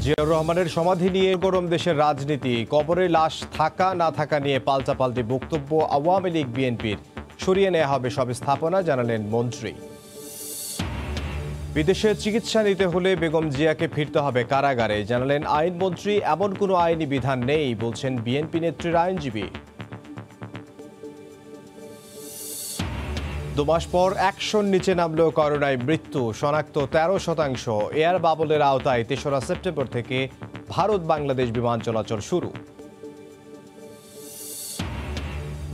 জিয়াউর রহমানের সমাধি নিয়ে গরম দেশের রাজনীতি, কবরে লাশ থাকা না থাকা নিয়ে পাল্টাপাল্টি বক্তব্য আওয়ামী লীগ বিএনপির, সরিয়ে নেওয়া হবে সব স্থাপনা, জানালেন মন্ত্রী। বিদেশে চিকিৎসা নিতে হলে বেগম জিয়াকে ফিরতে হবে কারাগারে, জানালেন আইনমন্ত্রী। এমন কোনো আইনি বিধান নেই বলছেন বিএনপি নেত্রীর আইনজীবী। 2 মাস পর 100-র নিচে নামল করোনায় মৃত্যু, শনাক্ত 13%। এয়ার বাবলের আওতায় 3রা সেপ্টেম্বর থেকে ভারত বাংলাদেশ বিমান চলাচল শুরু।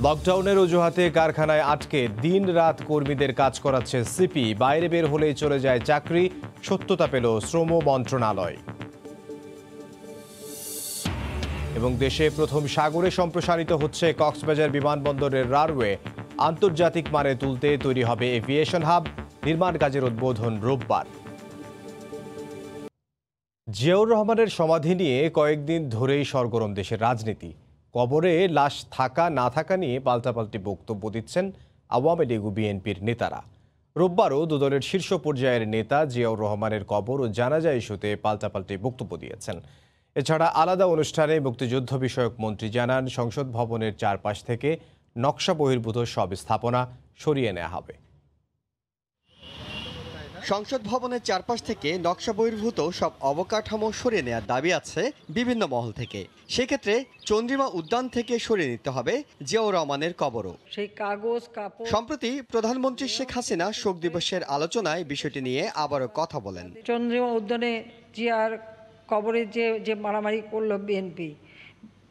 লকডাউনের অজুহাতে কারখানায় আটকে দিন রাত কর্মীদের কাজ করাচ্ছে সিপি, বাইরে বের হলেই চলে যায় চাকরি, সত্যতা পেল শ্রম মন্ত্রণালয়। এবং দেশে প্রথম সাগরে সম্প্রসারিত হচ্ছে কক্সবাজার বিমানবন্দরের রানওয়ে, আন্তর্জাতিক মানে তুলতে তৈরি হবে এভিয়েশন হাব, নির্মাণ কাজের উদ্বোধন রোববার। জিয়াউর রহমানের সমাধি নিয়ে কয়েকদিন ধরেই সরগরম দেশের রাজনীতি, কবরে লাশ থাকা না থাকা নিয়ে পাল্টাপাল্টি বক্তব্য দিচ্ছেন আওয়ামী লীগ ও বিএনপির নেতারা। রোববারও দুদলের শীর্ষ পর্যায়ের নেতা জিয়াউর রহমানের কবর ও জানাজা ইস্যুতে পাল্টাপাল্টি বক্তব্য দিয়েছেন। এছাড়া আলাদা অনুষ্ঠানে মুক্তিযুদ্ধ বিষয়ক মন্ত্রী জানান, সংসদ ভবনের চারপাশ থেকে নকশা বহির্ভূত সব স্থাপনা সরিয়ে নেওয়া হবে। সংসদ ভবনের চারপাশ থেকে নকশা বহির্ভূত সব অবকাঠামো সরিয়ে নেওয়ার দাবি আছে বিভিন্ন মহল থেকে। সেক্ষেত্রে চন্দ্রিমা উদ্যান থেকে সরিয়ে নিতে হবে জিয়াউর রহমানের কবরও। সেই কাগজ কাপড়। সম্প্রতি প্রধানমন্ত্রী শেখ হাসিনা শোক দিবসের আলোচনায় বিষয়টি নিয়ে আবারও কথা বলেন। চন্দ্রিমা উদ্যানে জিয়ার কবরে যে মারামারি করলো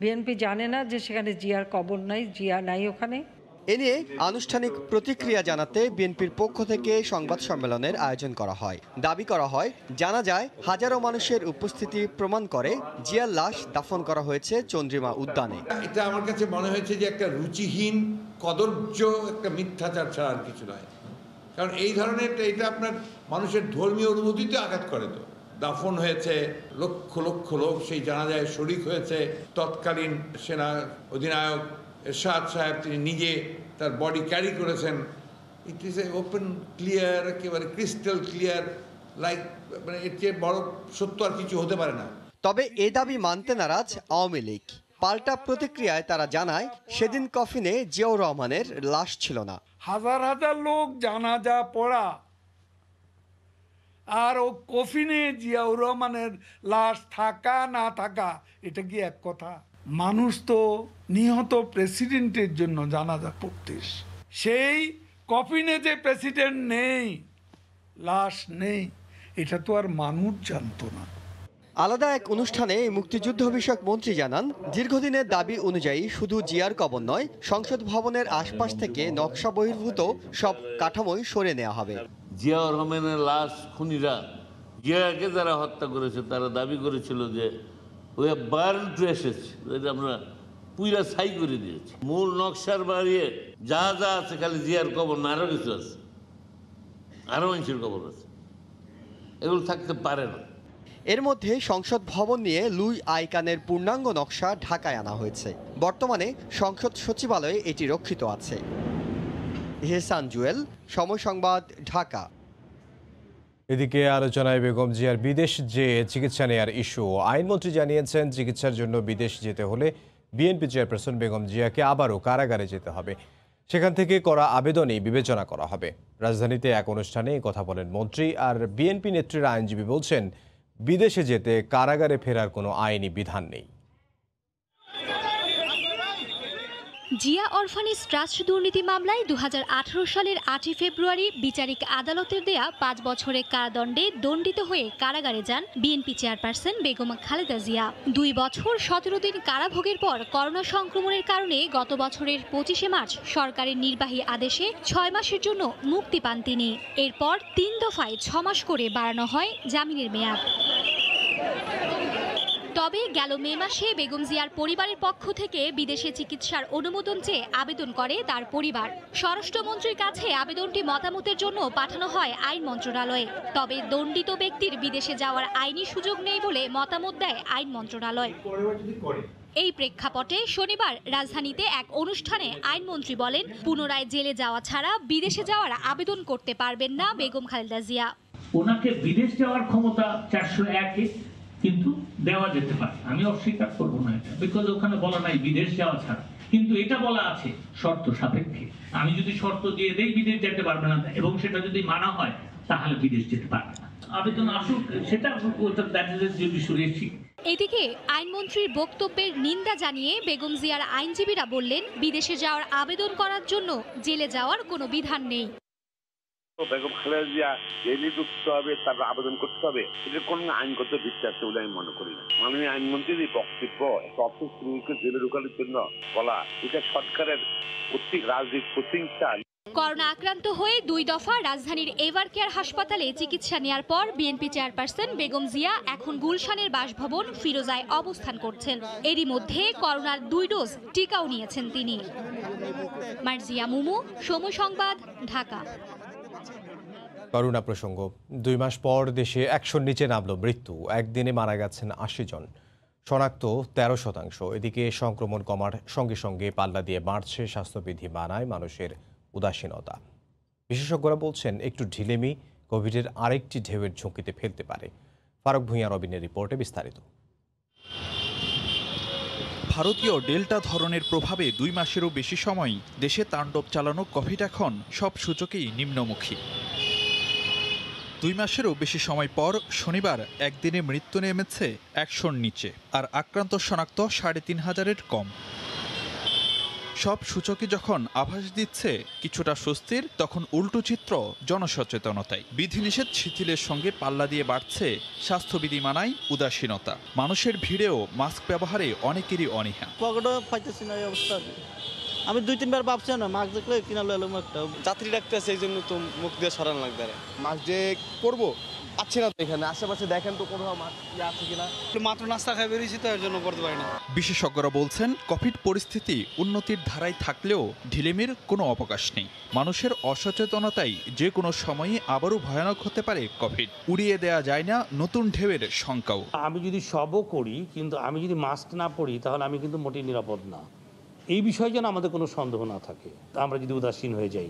বিএনপি জানে না যে সেখানে জিয়ার কবর নাই, জিয়া নাই ওখানে। এ নিয়ে আনুষ্ঠানিক প্রতিক্রিয়া জানাতে বিএনপির পক্ষ থেকে সংবাদ সম্মেলনের আয়োজন করা হয়। দাবি করা হয়, জানা যায় হাজারো মানুষের উপস্থিতি প্রমাণ করে জিয়ার লাশ দাফন করা হয়েছে চন্দ্রিমা উদ্যানে। এটা আমার কাছে মনে হয়েছে যে একটা রুচিহীন কদর্য একটা মিথ্যাচার ছাড়া আর কিছু নয়। কারণ এই ধরনের এটা আপনার মানুষের ধর্মীয় অনুভূতিতে আঘাত করে। তো দাফন হয়েছে, লক্ষ লক্ষ লোক সেই জানাজায় শরিক হয়েছে। তৎকালীন সেনা অধিনায়ক এরশাদ সাহেব তিনি নিজে তার বডি ক্যারি করেছেন। It is a open clear, একেবারে ক্রিস্টাল ক্লিয়ার, লাইক মানে এর চেয়ে বড় সত্য আর কিছু হতে পারে না। তবে এ দাবি মানতে নারাজ আওয়ামী লীগ। পাল্টা প্রতিক্রিয়ায় তারা জানায়, সেদিন কফিনে জিয়াউর রহমানের লাশ ছিল না। হাজার হাজার লোক জানাজা পড়া আর ও কফিনে জিয়াউর রহমানের লাশ থাকা না থাকা, এটা কি এক কথা? মানুষ তো নিহত প্রেসিডেন্টের জন্য জানাজা পড়তে, সেই কফিনে যে প্রেসিডেন্ট নেই, লাশ নেই, এটা তো আর মানুষ জানতো না। আলাদা এক অনুষ্ঠানে মুক্তিযুদ্ধ বিষয়ক মন্ত্রী জানান, দীর্ঘদিনের দাবি অনুযায়ী শুধু জিয়ার কবর নয়, সংসদ ভবনের আশপাশ থেকে নকশা বহির্ভূত সব কাঠামোই সরে নেওয়া হবে। জিয়াউর রহমানের লাশ খুনিরা, জিয়াকে যারা হত্যা করেছে তারা দাবি করেছিল যে ওই বার্ন টু অ্যাশেজ, আমরা পুরা ছাই করে দিয়েছি। মূল নকশার বাড়িয়ে যা যা আছে খালি জিয়ার কবর না, আরও কিছু আছে, আরও মানুষের কবর আছে, এগুলো থাকতে পারে না। এর মধ্যে সংসদ ভবন নিয়ে লুই আইকানের পূর্ণাঙ্গ নকশা ঢাকায় আনা হয়েছে। বর্তমানে সংসদ সচিবালয়ে এটি রক্ষিত আছে। ইহসান জুয়েল, সময় সংবাদ, ঢাকা। এদিকে আলোচনায় বেগম জিয়ার বিদেশ যে চিকিৎসা নেয়ার ইস্যু, আইনমন্ত্রী জানিয়েছেন চিকিৎসার জন্য বিদেশ যেতে হলে বিএনপি চেয়ারপারসন বেগম জিয়াকে আবারও কারাগারে যেতে হবে, সেখান থেকে করা আবেদনই বিবেচনা করা হবে। রাজধানীতে এক অনুষ্ঠানে কথা বলেন মন্ত্রী। আর বিএনপি নেত্রীর আইনজীবী বলছেন, বিদেশে যেতে কারাগারে ফেরার কোনো আইনি বিধান নেই। জিয়া অরফানেজ ট্রাস্ট দুর্নীতি মামলায় 2018 সালের 8 ফেব্রুয়ারি বিচারিক আদালতের দেয়া 5 বছরের কারাদণ্ডে দণ্ডিত হয়ে কারাগারে যান বিএনপি চেয়ারপারসন বেগম খালেদা জিয়া। 2 বছর 17 দিন কারাভোগের পর করোনা সংক্রমণের কারণে গত বছরের 25শে মার্চ সরকারের নির্বাহী আদেশে 6 মাসের জন্য মুক্তি পান তিনি। এরপর 3 দফায় 6 মাস করে বাড়ানো হয় জামিনের মেয়াদ। তবে গেল মে মাসে বেগম জিয়ার পরিবারের পক্ষ থেকে বিদেশে চিকিৎসার অনুমোদন চেয়ে আবেদন করে তার পরিবার। স্বরাষ্ট্রমন্ত্রীর কাছে আবেদনটি মতামতের জন্য পাঠানো হয় আইন মন্ত্রণালয়ে। তবে দণ্ডিত ব্যক্তির বিদেশে যাওয়ার আইনি সুযোগ নেই বলে মতামত দেয় আইন মন্ত্রণালয়। এই প্রেক্ষাপটে শনিবার রাজধানীতে এক অনুষ্ঠানে আইনমন্ত্রী বলেন, পুনরায় জেলে যাওয়া ছাড়া বিদেশে যাওয়ার আবেদন করতে পারবেন না বেগম খালেদা জিয়া। ওনাকে বিদেশ যাওয়ার ক্ষমতা 401 কিন্তু দেওয়া যেতে পারে, আমি অস্বীকার করবো না এটা, বিকজ ওখানে বলা নাই বিদেশ যাওয়া ছাড়া, কিন্তু এটা বলা আছে শর্ত সাপেক্ষে। আমি যদি শর্ত দিয়ে দেই বিদেশ যেতে পারবে না, এবং সেটা যদি মানা হয় তাহলে বিদেশ যেতে পারবে না। আবেদন আসুক, সেটা এদিকে আইনমন্ত্রীর বক্তব্যের নিন্দা জানিয়ে বেগম জিয়ার আইনজীবীরা বললেন, বিদেশে যাওয়ার আবেদন করার জন্য জেলে যাওয়ার কোনো বিধান নেই। বেগম খালেদা জিয়া জেলে ঢুকতে হবে, তারপর আবেদন করতে হবে, এটার কোনো আইনগত ভিত্তি আছে বলে আমি মনে করি না। মাননীয় আইনমন্ত্রীর এই বক্তব্য অফিস জেলে ঢোকানোর জন্য বলা, এটা সরকারের কর্তৃক রাজনৈতিক প্রতিহিংসা। করোনা আক্রান্ত হয়ে 2 দফা রাজধানীর এভার কেয়ার হাসপাতালে চিকিৎসা নেয়ার পর বিএনপি চেয়ারপারসন বেগম জিয়া এখন গুলশানের বাসভবন ফিরোজায় অবস্থান করছেন। এরই মধ্যে করোনার 2 ডোজ টিকাও নিয়েছেন তিনি। মার্জিয়া মুমু, সময় সংবাদ, ঢাকা। করোনা প্রসঙ্গ, 2 মাস পর দেশে 100-র নিচে নামল মৃত্যু। একদিনে মারা গেছেন 80 জন, শনাক্ত 13%। এদিকে সংক্রমণ কমার সঙ্গে সঙ্গে পাল্লা দিয়ে বাড়ছে স্বাস্থ্যবিধি মানায় মানুষের উদাসীনতা। বিশেষজ্ঞরা বলছেন, একটু ঢিলেমি কোভিডের আরেকটি ঢেউয়ের ঝুঁকিতে ফেলতে পারে। ফারুক ভূঁইয়া রবিনের রিপোর্টে বিস্তারিত। ভারতীয় ডেল্টা ধরনের প্রভাবে 2 মাসেরও বেশি সময় দেশে তাণ্ডব চালানো কোভিড এখন সব সূচকেই নিম্নমুখী। 2 মাসেরও বেশি সময় পর শনিবার একদিনে মৃত্যু নেমেছে 100-র নিচে, আর আক্রান্ত শনাক্ত 3,500-এর কম। সব সূচকই যখন আভাস দিচ্ছে কিছুটা স্বস্তির, তখন উল্টো চিত্র জনসচেতনতায়। বিধিনিষেধ শিথিলের সঙ্গে পাল্লা দিয়ে বাড়ছে স্বাস্থ্যবিধি মানায় উদাসীনতা। মানুষের ভিড়েও মাস্ক ব্যবহারে অনেকেরই অনীহা। আমি 2-3 বার ভাবছি না মাস্ক দেখলে কিনা লো একটা যাত্রী ডাকতে আছে, এই জন্য তো মুখ দিয়ে সরান লাগবে। মাস্ক যে করবো পাচ্ছি না, এখানে আশেপাশে দেখেন তো কোনো মাস্ক আছে কিনা। মাত্র নাস্তা খাই বেরিয়েছি তো, এর জন্য করতে পারি না। বিশেষজ্ঞরা বলছেন, কোভিড পরিস্থিতি উন্নতির ধারায় থাকলেও ঢিলেমির কোনো অবকাশ নেই। মানুষের অসচেতনতাই যে কোনো সময়ই আবারও ভয়ানক হতে পারে কোভিড। উড়িয়ে দেয়া যায় না নতুন ঢেউয়ের শঙ্কাও। আমি যদি সবও করি, কিন্তু আমি যদি মাস্ক না পরি, তাহলে আমি কিন্তু মোটেই নিরাপদ না। এই বিষয়ে যেন আমাদের কোনো সন্দেহ না থাকে। আমরা যদি উদাসীন হয়ে যাই,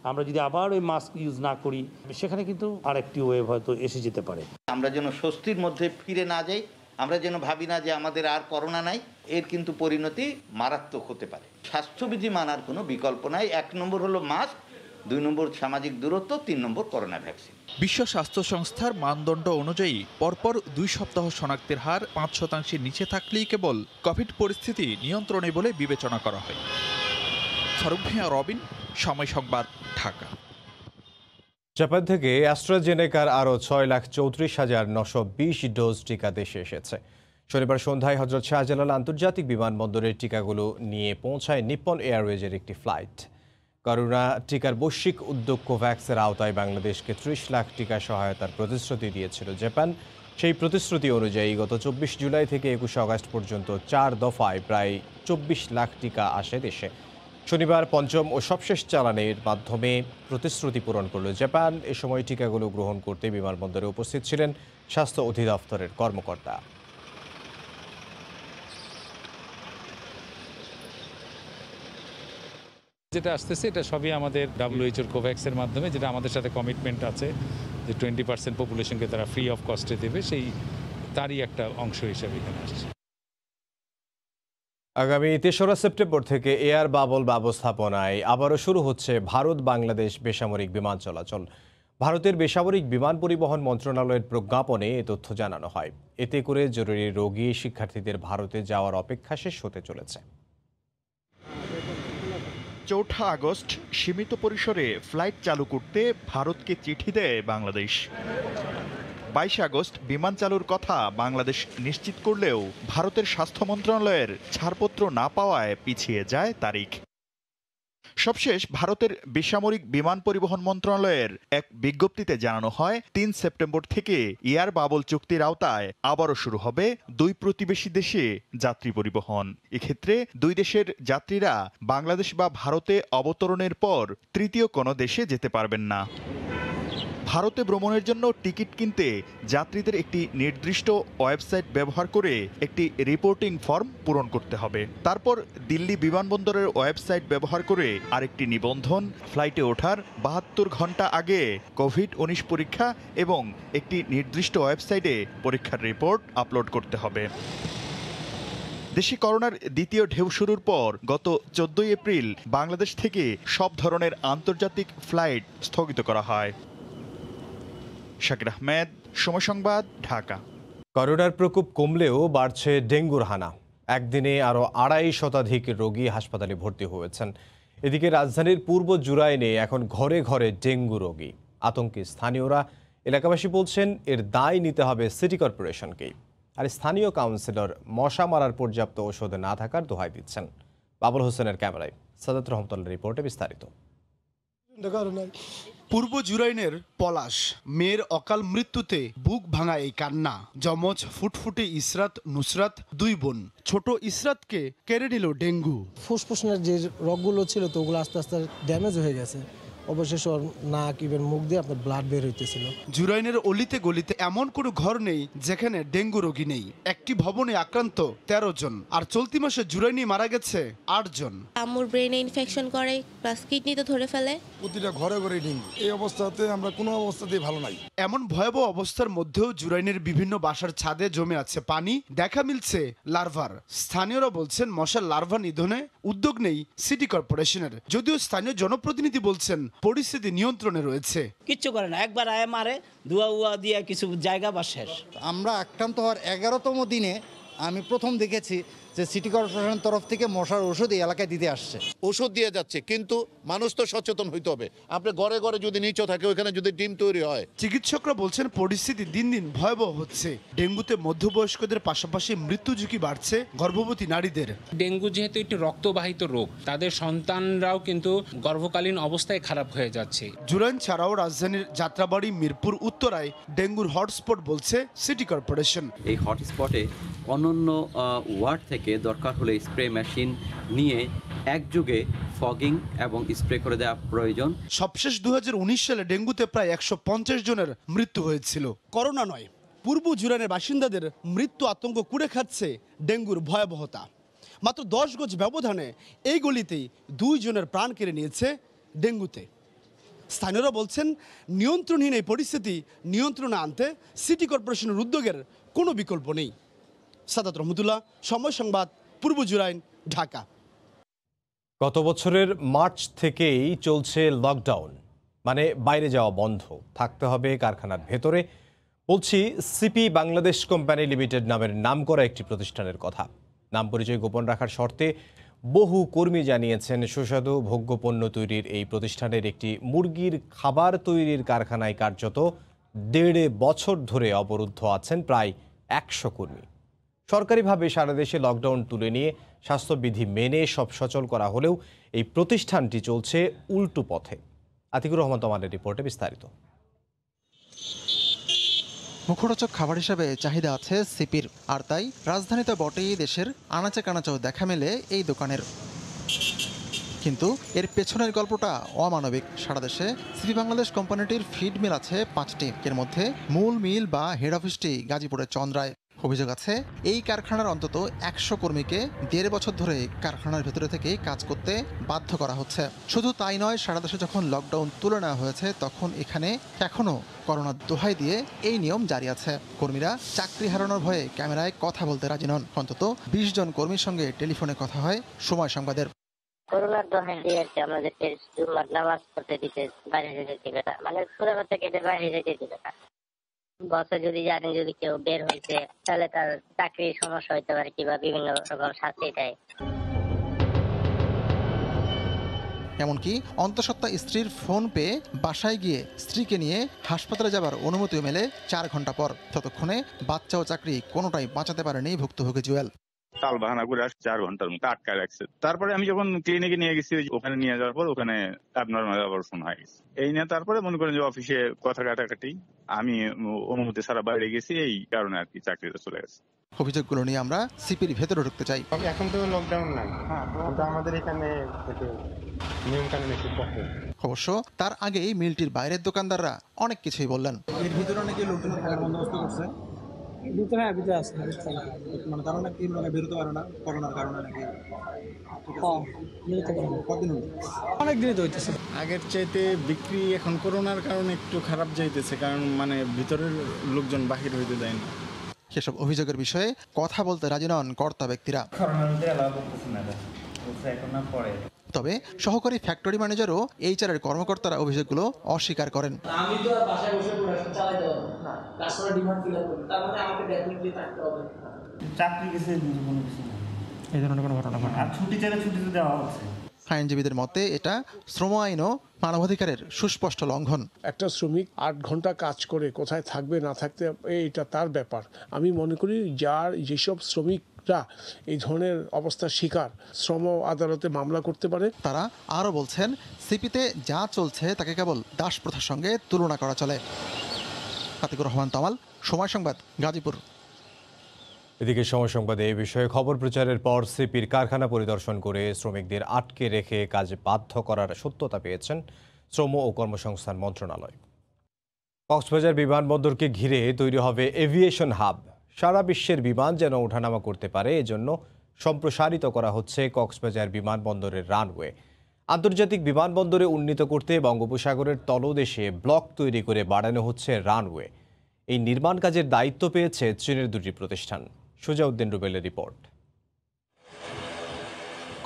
আমরা যদি আবার ওই মাস্ক ইউজ না করি, সেখানে কিন্তু আরেকটি ওয়েভ হয়তো এসে যেতে পারে। আমরা যেন স্বস্তির মধ্যে ফিরে না যাই, আমরা যেন ভাবি না যে আমাদের আর করোনা নাই। এর কিন্তু পরিণতি মারাত্মক হতে পারে। স্বাস্থ্যবিধি মানার কোনো বিকল্প নাই। 1 নম্বর হলো মাস্ক, 2 নম্বর সামাজিক দূরত্ব, 3 নম্বর করোনা ভ্যাকসিন। বিশ্ব স্বাস্থ্য সংস্থার মানদণ্ড অনুযায়ী পরপর 2 সপ্তাহ শনাক্তের হার 5%-এর নিচে থাকলেই কেবল কোভিড পরিস্থিতি নিয়ন্ত্রণে বলে বিবেচনা করা হয়। ফারুক ভূঁইয়া, রবিন, সময় সংবাদ, ঢাকা। জাপান থেকে অ্যাস্ট্রাজেনেকার আরও 6,34,920 ডোজ টিকা দেশে এসেছে। শনিবার সন্ধ্যায় হযরত শাহজালাল আন্তর্জাতিক বিমানবন্দরের টিকাগুলো নিয়ে পৌঁছায় নিপ্পন এয়ারওয়েজের একটি ফ্লাইট। করোনা টিকার বৈশ্বিক উদ্যোগ কোভ্যাক্সের আওতায় বাংলাদেশকে 30 লাখ টিকা সহায়তার প্রতিশ্রুতি দিয়েছিল জাপান। সেই প্রতিশ্রুতি অনুযায়ী গত 24 জুলাই থেকে 21 আগস্ট পর্যন্ত 4 দফায় প্রায় 24 লাখ টিকা আসে দেশে। শনিবার পঞ্চম ও সবশেষ চালানের মাধ্যমে প্রতিশ্রুতি পূরণ করল জাপান। এ সময় টিকাগুলো গ্রহণ করতে বিমানবন্দরে উপস্থিত ছিলেন স্বাস্থ্য অধিদপ্তরের কর্মকর্তা। যেটা আসতেছে এটা সবই আমাদের WHO কোভ্যাক্সের মাধ্যমে, যেটা আমাদের সাথে কমিটমেন্ট আছে যে 20% পপুলেশনকে তারা ফ্রি অফ কস্টে দেবে, তারই একটা অংশ হিসেবে এখানে আসছে। আগামী 3রা সেপ্টেম্বর থেকে এয়ার বাবল ব্যবস্থাপনায় আবারও শুরু হচ্ছে ভারত বাংলাদেশ বেসামরিক বিমান চলাচল। ভারতের বেসামরিক বিমান পরিবহন মন্ত্রণালয়ের প্রজ্ঞাপনে এ তথ্য জানানো হয়। এতে করে জরুরি রোগী শিক্ষার্থীদের ভারতে যাওয়ার অপেক্ষা শেষ হতে চলেছে। 4 আগস্ট সীমিত পরিসরে ফ্লাইট চালু করতে ভারতকে চিঠি দেয় বাংলাদেশ। 22 আগস্ট বিমান চালুর কথা বাংলাদেশ নিশ্চিত করলেও ভারতের স্বাস্থ্য মন্ত্রণালয়ের ছাড়পত্র না পাওয়ায় পিছিয়ে যায় তারিখ। সবশেষ ভারতের বেসামরিক বিমান পরিবহন মন্ত্রণালয়ের এক বিজ্ঞপ্তিতে জানানো হয় 3 সেপ্টেম্বর থেকে এয়ার বাবল চুক্তির আওতায় আবারও শুরু হবে 2 প্রতিবেশী দেশে যাত্রী পরিবহন। এক্ষেত্রে 2 দেশের যাত্রীরা বাংলাদেশ বা ভারতে অবতরণের পর তৃতীয় কোনো দেশে যেতে পারবেন না। ভারতে ভ্রমণের জন্য টিকিট কিনতে যাত্রীদের একটি নির্দিষ্ট ওয়েবসাইট ব্যবহার করে একটি রিপোর্টিং ফর্ম পূরণ করতে হবে। তারপর দিল্লি বিমানবন্দরের ওয়েবসাইট ব্যবহার করে আরেকটি নিবন্ধন, ফ্লাইটে ওঠার 72 ঘন্টা আগে কোভিড-19 পরীক্ষা এবং একটি নির্দিষ্ট ওয়েবসাইটে পরীক্ষার রিপোর্ট আপলোড করতে হবে। দেশে করোনার দ্বিতীয় ঢেউ শুরুর পর গত 14 এপ্রিল বাংলাদেশ থেকে সব ধরনের আন্তর্জাতিক ফ্লাইট স্থগিত করা হয়। শাকির আহমেদ, সময় সংবাদ, ঢাকা। করোনার প্রকোপ কমলেও বাড়ছে ডেঙ্গুর হানা। একদিনে আরও 2.5 শতাধিক রোগী হাসপাতালে ভর্তি হয়েছেন। এদিকে রাজধানীর পূর্ব জুরাইনে এখন ঘরে ঘরে ডেঙ্গু রোগী। আতঙ্কে স্থানীয়রা। এলাকাবাসী বলছেন এর দায় নিতে হবে সিটি কর্পোরেশনকেই। আর স্থানীয় কাউন্সিলর মশা মারার পর্যাপ্ত ঔষধ না থাকার দোহাই দিচ্ছেন। বাবুল হোসেনের ক্যামেরায় সাদাত রহমতুল্লাহর রিপোর্টে বিস্তারিত। পূর্ব জুরাইনের পলাশ, মেয়ের অকাল মৃত্যুতে বুক ভাঙা এই কান্না। যমজ ফুটফুটে ইসরাত নুসরাত 2 বোন। ছোট ইসরাতকে কেড়ে নিল ডেঙ্গু। ফুসফুসের যে রগগুলো ছিল তো ওগুলো আস্তে আস্তে ড্যামেজ হয়ে গেছে। অবশেষে নাক ইভেন মুখ দিয়ে আপনার ব্লাড বের হইতেছিল। জুরাইনের অলিতে গলিতে এমন কোনো ঘর নেই যেখানে ডেঙ্গু রোগী নেই। একটি ভবনে আক্রান্ত 13 জন, আর চলতি মাসে জুরাইনে মারা গেছে 8 জন। আম্মুর ব্রেনে ইনফেকশন করে, প্লাস কিডনিতে ধরে ফেলে। প্রতিটা ঘরে ঘরে ডেঙ্গু। এই অবস্থাতে আমরা কোনো অবস্থাতেই ভালো নাই। এমন ভয়াবহ অবস্থার মধ্যেও জুরাইনের বিভিন্ন বাসার ছাদে জমে আছে পানি, দেখা মিলছে লার্ভার। স্থানীয়রা বলছেন মশার লার্ভা নিধনে উদ্যোগ নেই সিটি কর্পোরেশনের, যদিও স্থানীয় জনপ্রতিনিধি বলছেন পরিস্থিতি নিয়ন্ত্রণে রয়েছে। কিচ্ছু করে না, একবার আয় মারে, ধোয়া উয়া দিয়ে কিছু জায়গা বা শেষ। আমরা আক্রান্ত হওয়ার 11তম দিনে আমি প্রথম দেখেছি যে সিটি কর্পোরেশনের তরফ থেকে মশার ওষুধ এই এলাকায় দিতে আসছে। ওষুধ দিয়ে যাচ্ছে, কিন্তু মানুষ তো সচেতন হইতে হবে। আপনি ঘরে ঘরে যদি নিচে থাকে, ওইখানে যদি ডিম তৈরি হয়। চিকিৎসকরা বলছেন পরিস্থিতি দিন দিন ভয়াবহ হচ্ছে। ডেঙ্গুতে মধ্যবয়স্কদের পাশাপাশি মৃত্যু ঝুঁকি বাড়ছে গর্ভবতী নারীদের। ডেঙ্গু যেহেতু একটি রক্তবাহিত রোগ, তাদের সন্তানরাও কিন্তু গর্ভকালীন অবস্থায় খারাপ হয়ে যাচ্ছে। জুরাইন ছাড়াও রাজধানীর যাত্রাবাড়ি, মিরপুর, উত্তরায় ডেঙ্গুর হটস্পট বলছে সিটি কর্পোরেশন। এই হটস্পটে অন্যান্য ওয়ার্ড থেকে দরকার হলে স্প্রে মেশিন নিয়ে একযোগে ফগিং এবং স্প্রে করে দেওয়া প্রয়োজন। সবশেষ 2019 সালে ডেঙ্গুতে প্রায় 150 জনের মৃত্যু হয়েছিল। করোনা নয়, পূর্ব জুরাইনের বাসিন্দাদের মৃত্যু আতঙ্ক কুড়ে খাচ্ছে ডেঙ্গুর ভয়াবহতা। মাত্র 10 গজ ব্যবধানে এই গলিতেই 2 জনের প্রাণ কেড়ে নিয়েছে ডেঙ্গুতে। স্থানীয়রা বলছেন নিয়ন্ত্রণহীন এই পরিস্থিতি নিয়ন্ত্রণে আনতে সিটি কর্পোরেশনের উদ্যোগের কোনো বিকল্প নেই। সাদাত রহমতুল্লাহ, সময় সংবাদ, পূর্ব জুরাইন, ঢাকা। গত বছরের মার্চ থেকেই চলছে লকডাউন, মানে বাইরে যাওয়া বন্ধ, থাকতে হবে কারখানার ভেতরে। বলছি সিপি বাংলাদেশ কোম্পানি লিমিটেড নামের নামকরা একটি প্রতিষ্ঠানের কথা। নাম পরিচয় গোপন রাখার শর্তে বহু কর্মী জানিয়েছেন সুস্বাদু ভোগ্যপণ্য তৈরির এই প্রতিষ্ঠানের একটি মুরগির খাবার তৈরির কারখানায় কার্যত 1.5 বছর ধরে অবরুদ্ধ আছেন প্রায় 100 কর্মী। সরকারিভাবে সারা দেশে লকডাউন তুলে নিয়ে স্বাস্থ্যবিধি মেনে সব সচল করা হলেও এই প্রতিষ্ঠানটি চলছে উল্টো পথে। আতিকুর রহমান তমানের রিপোর্টে বিস্তারিত। মুখরোচক খাবার হিসেবে চাহিদা আছে সিপির, আর তাই রাজধানীতে বটেই দেশের আনাচে কানাচেও দেখা মেলে এই দোকানের। কিন্তু এর পেছনের গল্পটা অমানবিক। সারা দেশে সিপি বাংলাদেশ কোম্পানিটির ফিড মিল আছে 5টি, এর মধ্যে মূল মিল বা হেড অফিসটি গাজীপুরের চন্দ্রায়। অভিযোগ আছে এই কারখানার অন্তত 100 কর্মীকে 1.5 বছর ধরে কারখানার ভেতরে থেকে কাজ করতে বাধ্য করা হচ্ছে। শুধু তাই নয়, সারা দেশে যখন লকডাউন তুলে নেওয়া হয়েছে তখন এখানে এখনও করোনার দোহাই দিয়ে এই নিয়ম জারি আছে। কর্মীরা চাকরি হারানোর ভয়ে ক্যামেরায় কথা বলতে রাজি নন। অন্তত 20 জন কর্মীর সঙ্গে টেলিফোনে কথা হয় সময় সংবাদের। করোনার দোহাই দিয়ে আমাদেরকে জুমার নামাজ পড়তে দিতে, বাইরে যেতে দিবে না, মানে পুরো কথা কেটে বাইরে যেতে দিবে না। বছর যদি জানেন যদি কেউ বের হয়েছে তাহলে তার চাকরির সমস্যা হইতে পারে কিংবা বিভিন্ন রকম শাস্তি দেয়। এমনকি অন্তঃসত্ত্বা স্ত্রীর ফোন পেয়ে বাসায় গিয়ে স্ত্রীকে নিয়ে হাসপাতালে যাবার অনুমতিও মেলে 4 ঘন্টা পর। ততক্ষণে বাচ্চা ও চাকরি কোনোটাই বাঁচাতে পারেনি ভুক্তভোগী জুয়েল। তাল বাহানা করে 4 ঘন্টার মতো আটকায় রাখছে। তারপরে আমি যখন ক্লিনিকে নিয়ে গেছি, ওখানে নিয়ে যাওয়ার পর ওখানে অ্যাবনরমাল অপারেশন হয়ে গেছে। এই নিয়ে তারপরে মনে করেন যে অফিসে কথা কাটাকাটি, আমি অনুমতি ছাড়া বাইরে গেছি, এই কারণে আর কি চাকরিতে চলে গেছে। অভিযোগগুলো নিয়ে আমরা সিপির ভেতরে ঢুকতে চাই। এখন তো লকডাউন নাই, আমাদের এখানে নিয়ম কানুন একটু কঠোর। অবশ্য তার আগেই মিলটির বাইরের দোকানদাররা অনেক কিছুই বললেন। এর ভিতরে নাকি লোকজন থাকার বন্দোবস্ত করছে, ভিতরে আছে মানে তারা নাকি মানে বেরোতে পারে না করোনার কারণে নাকি। কতদিন হলো? অনেক দিনই তো হইতেছে। আগের চাইতে বিক্রি এখন করোনার কারণে একটু খারাপ যাইতেছে, কারণ মানে ভিতরের লোকজন বাহির হইতে দেয় না। সেসব অভিযোগের বিষয়ে কথা বলতে রাজি নন কর্তা ব্যক্তিরা। তবে সহকারী ফ্যাক্টরি ম্যানেজারও এইচআরের কর্মকর্তারা অভিযোগগুলো অস্বীকার করেন। আমি তো আর বাসায় বসে প্রোডাকশন চালাতে পারবো না, কাস্টমার ডিমান্ড ফিল করবে, তার মানে আমাকে ডেফিনেটলি থাকতে হবে। চাকরি গেছে কোনো কিছু না, এই ধরনের কোনো ঘটনা ঘটে আর ছুটি চাইলে ছুটি তো দেওয়া হচ্ছে। আইনজীবীদের মতে এটা শ্রম আইন ও মানবাধিকারের সুস্পষ্ট লঙ্ঘন। একটা শ্রমিক 8 ঘন্টা কাজ করে কোথায় থাকবে না থাকতে এটা তার ব্যাপার। আমি মনে করি যেসব শ্রমিকরা এই ধরনের অবস্থার শিকার শ্রম আদালতে মামলা করতে পারে। তারা আরও বলছেন, সিপিতে যা চলছে তাকে কেবল দাস প্রথার সঙ্গে তুলনা করা চলে। আতিকুর রহমান তামাল, সময় সংবাদ, গাজীপুর। এদিকে সময় সংবাদে এই বিষয়ে খবর প্রচারের পর সিপির কারখানা পরিদর্শন করে শ্রমিকদের আটকে রেখে কাজে বাধ্য করার সত্যতা পেয়েছেন শ্রম ও কর্মসংস্থান মন্ত্রণালয়। কক্সবাজার বিমানবন্দরকে ঘিরে তৈরি হবে এভিয়েশন হাব। সারা বিশ্বের বিমান যেন ওঠানামা করতে পারে এজন্য সম্প্রসারিত করা হচ্ছে কক্সবাজার বিমানবন্দরের রানওয়ে। আন্তর্জাতিক বিমানবন্দরে উন্নীত করতে বঙ্গোপসাগরের তলদেশে ব্লক তৈরি করে বাড়ানো হচ্ছে রানওয়ে। এই নির্মাণ কাজের দায়িত্ব পেয়েছে চীনের দুটি প্রতিষ্ঠান। সুজাউদ্দিন রুবেলের রিপোর্ট।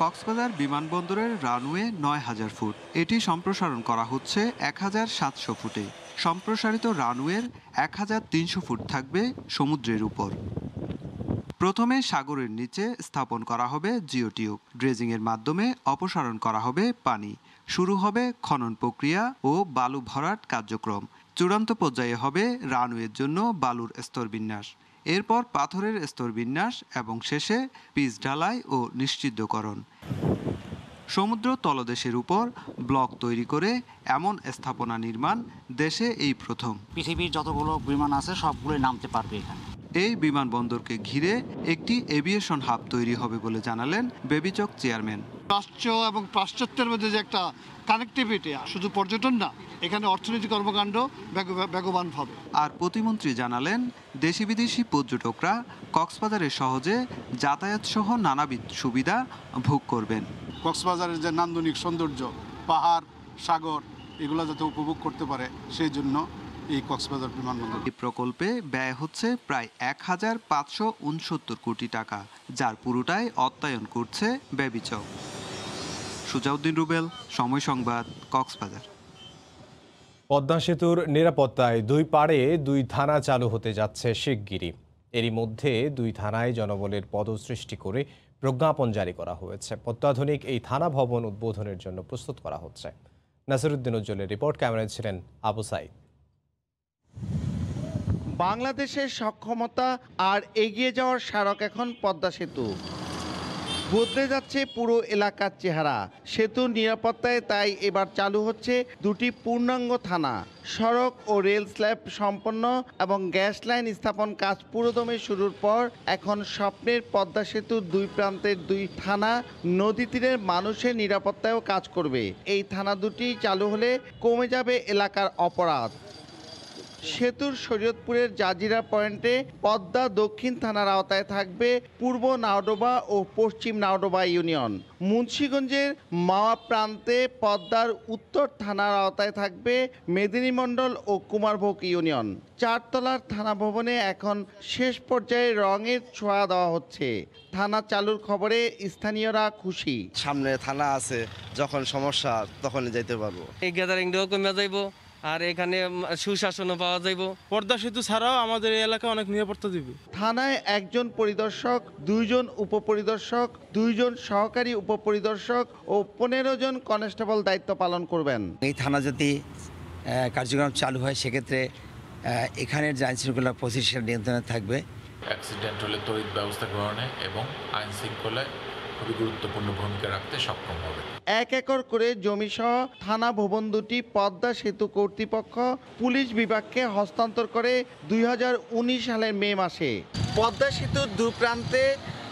কক্সবাজার বিমানবন্দরের রানওয়ে ৯,০০০ ফুট, এটি সম্প্রসারণ করা হচ্ছে ১,৭০০ ফুটে। সম্প্রসারিত রানওয়ের ১,৩০০ ফুট থাকবে সমুদ্রের উপর। প্রথমে সাগরের নিচে স্থাপন করা হবে জিওটিউব, ড্রেজিংয়ের মাধ্যমে অপসারণ করা হবে পানি। শুরু হবে খনন প্রক্রিয়া ও বালু ভরাট কার্যক্রম। চূড়ান্ত পর্যায়ে হবে রানওয়ের জন্য বালুর স্তরবিন্যাস, এরপর পাথরের স্তরবিন্যাস এবং শেষে পিচ ঢালাই ও নিশ্চিদ্যকরণ। সমুদ্র তলদেশের উপর ব্লক তৈরি করে এমন স্থাপনা নির্মাণ দেশে এই প্রথম। পৃথিবীর যতগুলো বিমান আছে সবগুলোই নামতে পারবে এখানে। এই বিমানবন্দরকে ঘিরে একটি এভিয়েশন হাব তৈরি হবে বলে জানালেন বেবিচক চেয়ারম্যান। প্রাচ্য এবং পাশ্চাত্যের মধ্যে যে একটা কানেক্টিভিটি, শুধু পর্যটন না, এখানে অর্থনৈতিক কর্মকাণ্ড বেগবান হবে। আর প্রতিমন্ত্রী জানালেন, দেশি বিদেশি পর্যটকরা কক্সবাজারে সহজে যাতায়াত সহ নানাবিধ সুবিধা ভোগ করবেন। কক্সবাজারের যে নান্দনিক সৌন্দর্য, পাহাড়, সাগর, এগুলো যাতে উপভোগ করতে পারে সেই জন্য এই কক্সবাজার বিমানবন্দর। এই প্রকল্পে ব্যয় হচ্ছে প্রায় ১,৫৬৯ কোটি টাকা, যার পুরোটাই অর্থায়ন করছে বেবিচক। সুজাউদ্দিন রুবেল, সময় সংবাদ, কক্সবাজার। পদ্মা সেতুর নিরাপত্তায় 2 পাড়ে 2 থানা চালু হতে যাচ্ছে শিগগিরই। এরই মধ্যে 2 থানায় জনবলের পদসৃষ্টি করে প্রজ্ঞাপন জারি করা হয়েছে। অত্যাধুনিক এই থানা ভবন উদ্বোধনের জন্য প্রস্তুত করা হচ্ছে। নাসিরউদ্দিন উজ্জ্বলের রিপোর্ট, ক্যামেরায় ছিলেন আবু সাইদ। বাংলাদেশের সক্ষমতা আর এগিয়ে যাওয়ার স্মারক এখন পদ্মা সেতু। বদলে যাচ্ছে পুরো এলাকার চেহারা। সেতুর নিরাপত্তায় তাই এবার চালু হচ্ছে 2টি পূর্ণাঙ্গ থানা। সড়ক ও রেল স্ল্যাব সম্পন্ন এবং গ্যাস লাইন স্থাপন কাজ পুরোদমে শুরুর পর এখন স্বপ্নের পদ্মা সেতুর 2 প্রান্তের 2 থানা নদী তীরের মানুষের নিরাপত্তায়ও কাজ করবে। এই থানা দুটি চালু হলে কমে যাবে এলাকার অপরাধ। সেতুর শরীয়তপুরের জাজিরা পয়েন্টে পদ্মা দক্ষিণ থানার আওতায় থাকবে পূর্ব নাওডোবা ও পশ্চিম নাওডোবা ইউনিয়ন। মুন্সিগঞ্জের মাওয়া প্রান্তে পদ্মার উত্তর থানার আওতায় থাকবে মেদিনীমণ্ডল ও কুমারভোগ ইউনিয়ন। 4 তলার থানা ভবনে এখন শেষ পর্যায়ে রঙের ছোঁয়া দেওয়া হচ্ছে। থানা চালুর খবরে স্থানীয়রা খুশি। সামনে থানা আছে, যখন সমস্যা তখন যেতে পারবো। এই গ্যাদারিংটাও কমে যাইব, আর এখানে সুশাসনও পাওয়া যাইব। পদ্মা সেতু ছাড়াও আমাদের এই এলাকা অনেক নিরাপত্তা দিবে। থানায় 1 জন পরিদর্শক, 2 জন উপপরিদর্শক, 2 জন সহকারী উপপরিদর্শক ও 15 জন কনস্টেবল দায়িত্ব পালন করবেন। এই থানা যদি কার্যক্রম চালু হয় সেক্ষেত্রে এখানের যে আইনশৃঙ্খলা পরিস্থিতি নিয়ন্ত্রণে থাকবে। অ্যাক্সিডেন্ট হলে তড়িৎ ব্যবস্থা গ্রহণে এবং আইন শৃঙ্খলায় খুবই গুরুত্বপূর্ণ ভূমিকা রাখতে সক্ষম হবে। 1 একর করে জমিসহ থানা ভবন দুটি পদ্মা সেতু কর্তৃপক্ষ পুলিশ বিভাগকে হস্তান্তর করে 2019 সালের মে মাসে। পদ্মা সেতুর 2 প্রান্তে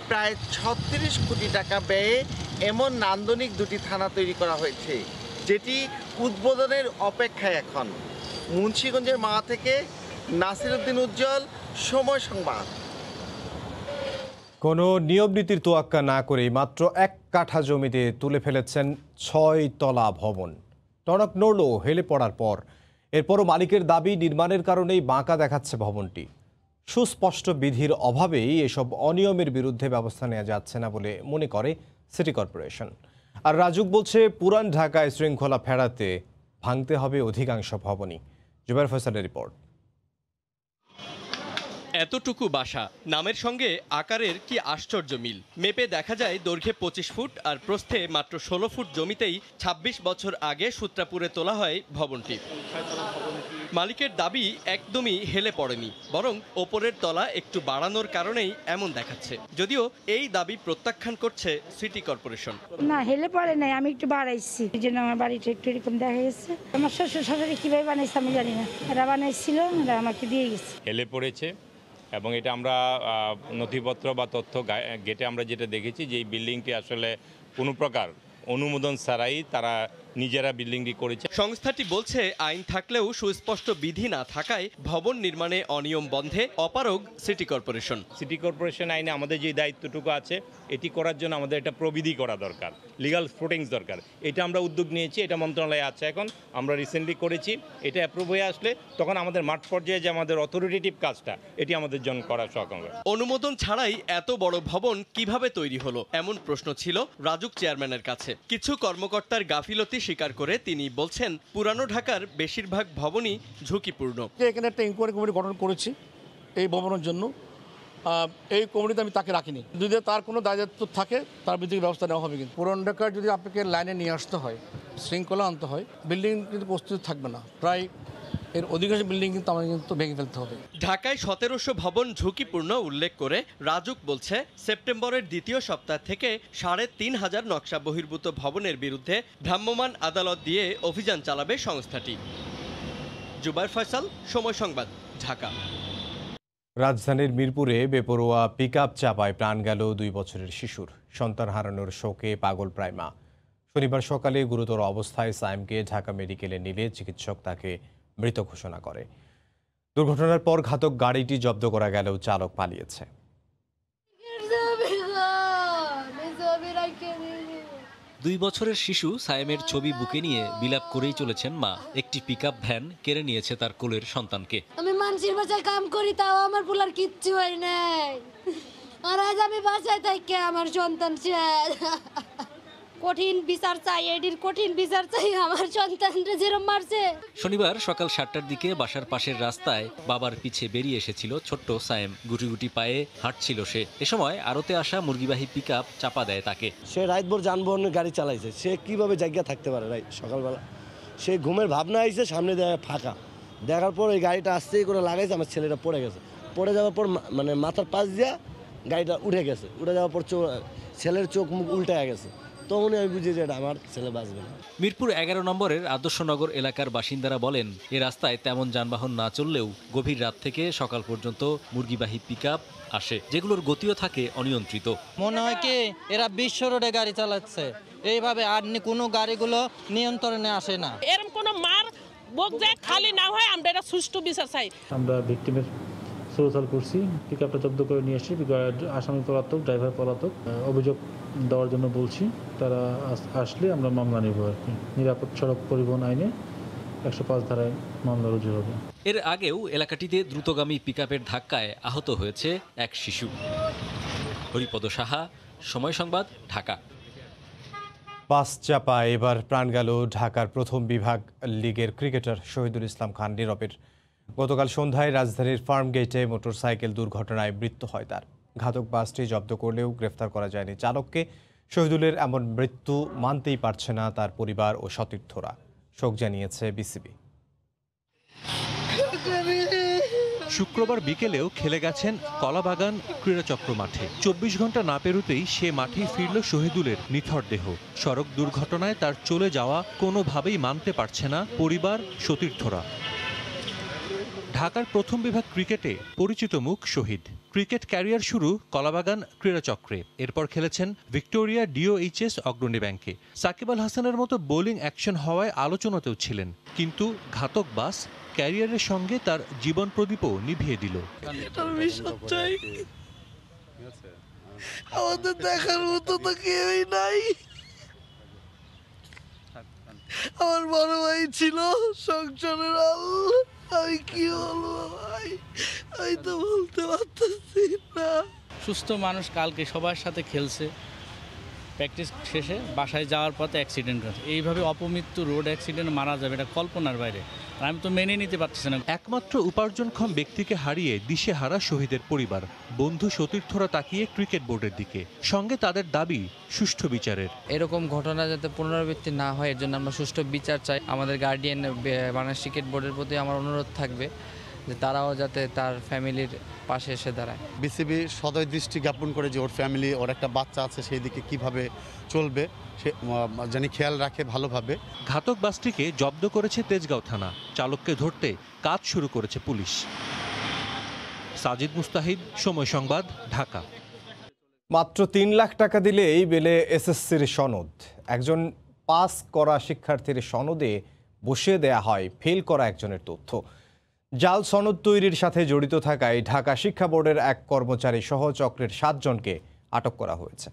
প্রায় 36 কোটি টাকা ব্যয়ে এমন নান্দনিক 2টি থানা তৈরি করা হয়েছে। যেটি উদ্বোধনের অপেক্ষায় এখন। মুন্সিগঞ্জের মাওয়া থেকে নাসির উদ্দিন উজ্জ্বল, সময় সংবাদ। কোনো নিয়ম নীতির তোয়াক্কা না করেই মাত্র 1 কাঠা জমিতে তুলে ফেলেছেন 6 তলা ভবন। টনক নড়ল হেলে পড়ার পর। এরপরও মালিকের দাবি নির্মাণের কারণেই বাঁকা দেখাচ্ছে ভবনটি। সুস্পষ্ট বিধির অভাবেই এসব অনিয়মের বিরুদ্ধে ব্যবস্থা নেওয়া যাচ্ছে না বলে মনে করে সিটি কর্পোরেশন। আর রাজুক বলছে পুরান ঢাকায় শৃঙ্খলা ফেরাতে ভাঙতে হবে অধিকাংশ ভবনই। জুবাইর ফয়সালের রিপোর্ট। এতটুকু বাসা, নামের সঙ্গে আকারের কি আশ্চর্য মিল। মেপে দেখা যায় দৈর্ঘ্যে 25 ফুট আর প্রস্থে মাত্র 16 ফুট জমিতেই 26 বছর আগে সূত্রাপুরে তোলা হয় ভবনটি। মালিকের দাবি একদমই হেলে পড়েনি, বরং ওপরের তলা একটু বাড়ানোর কারণেই এমন দেখাচ্ছে। যদিও এই দাবি প্রত্যাখ্যান করছে সিটি কর্পোরেশন। না, হেলে পড়ে নাই, আমি একটু বাড়াইছি, এই জন্য আমার বাড়িটা একটু এরকম দেখা গেছে। আমার শ্বশুর শাশুড়ি কিভাবে বানাইছে আমি জানি না, এরা বানাইছিল, এরা আমাকে দিয়ে গেছে। হেলে পড়েছে এবং এটা আমরা নথিপত্র বা তথ্য গেটে আমরা যেটা দেখেছি যে এই বিল্ডিংটি আসলে কোনো প্রকার অনুমোদন ছাড়াই তারা নিজেরা বিল্ডিংটি করেছে। সংস্থাটি বলছে আইন থাকলেও সুস্পষ্ট বিধি না থাকায় ভবন নির্মাণে অনিয়ম বন্ধে অপারগ সিটি কর্পোরেশন। সিটি কর্পোরেশন আইনে আমাদের যে দায়িত্বটুকু আছে এটি করার জন্য আমাদের একটা প্রবিধি করা দরকার, লিগাল ফুটিংস দরকার। এটা আমরা উদ্যোগ নিয়েছি, এটা মন্ত্রণালয়ে আছে, এখন আমরা রিসেন্টলি করেছি। এটা অ্যাপ্রুভ হয়ে আসলে তখন আমাদের মাঠ পর্যায়ে যে আমাদের অথরিটেটিভ কাজটা এটি আমাদের জন্য করা সক্ষম হবে। অনুমোদন ছাড়াই এত বড় ভবন কিভাবে তৈরি হলো, এমন প্রশ্ন ছিল রাজুক চেয়ারম্যানের কাছে। কিছু কর্মকর্তার গাফিলতি স্বীকার করে তিনি বলছেন পুরানো ঢাকার বেশিরভাগ ভবনই ঝুঁকিপূর্ণ। এখানে একটা ইনকোয়ারি কমিটি গঠন করেছি এই ভবনের জন্য। এই কমিটিতে আমি তাকে রাখিনি, যদি তার কোনো দায়িত্ব থাকে তার বিরুদ্ধে ব্যবস্থা নেওয়া হবে। কিন্তু পুরান ঢাকার যদি আপনাকে লাইনে নিয়ে আসতে হয়, শৃঙ্খলা আনতে হয়, বিল্ডিং কিন্তু প্রস্তুত থাকবে না। প্রায় এর অধিকাংশ বিল্ডিং কিন্তু আমাকে কিন্তু ভেঙে ফেলতে হবে। ঢাকায় 1700 ভবন ঝুঁকিপূর্ণ উল্লেখ করে রাজুক বলছে সেপ্টেম্বরের দ্বিতীয় সপ্তাহ থেকে 3500 নকশা বহির্ভূত ভবনের বিরুদ্ধে ভ্রাম্যমাণ আদালত দিয়ে অভিযান চালাবে সংস্থাটি। জুবাইর ফয়সাল, সময় সংবাদ, ঢাকা। রাজধানীর মিরপুরে বেপরোয়া পিকআপ চাপায় প্রাণ গেল 2 বছরের শিশুর। সন্তান হারানোর শোকে পাগল প্রায় মা। শনিবার সকালে গুরুতর অবস্থায় সাইমকে ঢাকা মেডিকেলে নিলে চিকিৎসক তাকে মৃত ঘোষণা করে। দুর্ঘটনার পর ঘাতক গাড়িটি জব্দ করা গেলেও চালক পালিয়েছে। 2 বছরের শিশু সায়েমের ছবি বুকে নিয়ে বিলাপ করেই চলেছেন মা। একটি পিকআপ ভ্যান কেড়ে নিয়েছে তার কোলের সন্তানকে। আমি মানুষের বাসায় কাম করি, তাও আমার পোলার কিচ্ছু হয় নাই, আর আজ আমি বাসায় থাকি আমার সন্তান শেষ। কঠিন বিচার চাই, এটির কঠিন বিচার চাই। আমার সন্তানরা যেরকম মারছে। শনিবার সকাল 7টার দিকে বাসার পাশের রাস্তায় বাবার পিছে বেরিয়ে এসেছিল ছোট্ট সায়েম। গুটি গুটি পায়ে হাঁটছিল সে। এ সময় আড়তে আসা মুরগিবাহী পিকআপ চাপা দেয় তাকে। সে রাতভর যানবাহনের গাড়ি চালাইছে, সে কিভাবে জায়গা থাকতে পারে? সকালবেলা সে ঘুমের ভাবনা আইছে, সামনে ফাঁকা দেখার পর ওই গাড়িটা আস্তে করে লাগাইছে, আমার ছেলেটা পড়ে গেছে। পড়ে যাওয়ার পর মানে মাথার পাশ দিয়া গাড়িটা উঠে গেছে। উঠে যাওয়ার পর ছেলের চোখ মুখ উল্টে গেছে। তখনই আমি বুঝি যে এটা আমার ছেলে বাঁচবে না। মিরপুর 11 নম্বরের আদর্শনগর এলাকার বাসিন্দারা বলেন, এ রাস্তায় তেমন যানবাহন না চললেও গভীর রাত থেকে সকাল পর্যন্ত মুরগিবাহী পিকআপ আসে, যেগুলোর গতিও থাকে অনিয়ন্ত্রিত। মনে হয় কি এরা বিশ্ব রোডে গাড়ি চালাচ্ছে, এইভাবে আর কোনো গাড়িগুলো নিয়ন্ত্রণে আসে না। এরকম কোনো মার বুক যে খালি না হয়, আমরা এটা সুষ্ঠু বিচার চাই। আমরা ভিকটিমের সোশ্যাল করছি, পিকআপটা জব্দ করে নিয়ে এসেছি। আসামি পলাতক, ড্রাইভার পলাতক। অভিযোগ দেওয়ার জন্য বলছি, তারা আসলে আমরা মামলা নেব আর কি। নিরাপদ সড়ক পরিবহন আইনে 105 ধারায় মামলা রুজু হবে। এর আগেও এলাকাটিতে দ্রুতগামী পিকআপের ধাক্কায় আহত হয়েছে এক শিশু। হরিপদ সাহা, সময় সংবাদ, ঢাকা। পাঁচ চাপায় এবার প্রাণ গেল ঢাকার প্রথম বিভাগ লিগের ক্রিকেটার শহীদুল ইসলাম খান নীরবের। গতকাল সন্ধ্যায় রাজধানীর ফার্ম গেটে মোটরসাইকেল দুর্ঘটনায় মৃত্যু হয় তার। ঘাতক বাসটি জব্দ করলেও গ্রেফতার করা যায়নি চালককে। শহীদুলের এমন মৃত্যু মানতেই পারছে না তার পরিবার ও সতীর্থরা। শোক জানিয়েছে বিসিবি। শুক্রবার বিকেলেও খেলে গেছেন কলাবাগান ক্রীড়াচক্র মাঠে। 24 ঘন্টা না পেরোতেই সে মাঠেই ফিরল শহীদুলের নিথর দেহ। সড়ক দুর্ঘটনায় তার চলে যাওয়া কোনোভাবেই মানতে পারছে না পরিবার, সতীর্থরা। ঢাকার প্রথম বিভাগ ক্রিকেটে পরিচিত মুখ শহীদ। ক্রিকেট ক্যারিয়ার শুরু কলাবাগান ক্রীড়াচক্রে, এরপর খেলেছেন ভিক্টোরিয়া ডিওএইচএস অগ্রণী ব্যাংকে। সাকিব আল হাসানের মতো বোলিং অ্যাকশন হওয়ায় আলোচনাতেও ছিলেন, কিন্তু ঘাতক বাস ক্যারিয়ারের সঙ্গে তার জীবন প্রদীপও নিভিয়ে দিল। আমাদের দেখার মতো তো কেউই নাই। আমার বড় ভাই ছিল সংসারের আল্লাহ, আমি কি বলবো ভাই, আমি তো বলতে পারতেছি না। সুস্থ মানুষ কালকে সবার সাথে খেলছে, প্র্যাকটিস শেষে বাসায় যাওয়ার পথে অ্যাক্সিডেন্ট হয়েছে। এইভাবে অপমৃত্যু রোড অ্যাক্সিডেন্ট মারা যাবে, এটা কল্পনার বাইরে। আমি তো মেনে নিতে পারছি না। একমাত্র উপার্জনক্ষম ব্যক্তিকে হারিয়ে দিশেহারা শহীদের পরিবার, বন্ধু সতীর্থরা তাকিয়ে ক্রিকেট বোর্ডের দিকে, সঙ্গে তাদের দাবি সুষ্ঠু বিচারের। এরকম ঘটনা যাতে পুনরাবৃত্তি না হয়, এর জন্য আমরা সুষ্ঠু বিচার চাই। আমাদের গার্ডিয়ান বাংলাদেশ ক্রিকেট বোর্ডের প্রতি আমার অনুরোধ থাকবে যে তারাও যাতে তার ফ্যামিলির পাশে এসে দাঁড়ায়। বিসিবি সদয় দৃষ্টি জ্ঞাপন করে যে ওর ফ্যামিলি, ওর একটা বাচ্চা আছে, সেই দিকে কিভাবে চলবে সে জানি খেয়াল রাখে ভালোভাবে। ঘাতক বাসটিকে জব্দ করেছে তেজগাঁও থানা, চালককে ধরতে কাজ শুরু করেছে পুলিশ। সাজিদ মুস্তাহিদ, সময় সংবাদ, ঢাকা। মাত্র ৩ লাখ টাকা দিলেই বেলে এসএসসির সনদ। একজন পাস করা শিক্ষার্থীর সনদে বসিয়ে দেয়া হয় ফেল করা একজনের তথ্য। জাল সনদ তৈরির সাথে জড়িত থাকায় ঢাকা শিক্ষা বোর্ডের এক কর্মচারী সহ চক্রের ৭ জনকে আটক করা হয়েছে।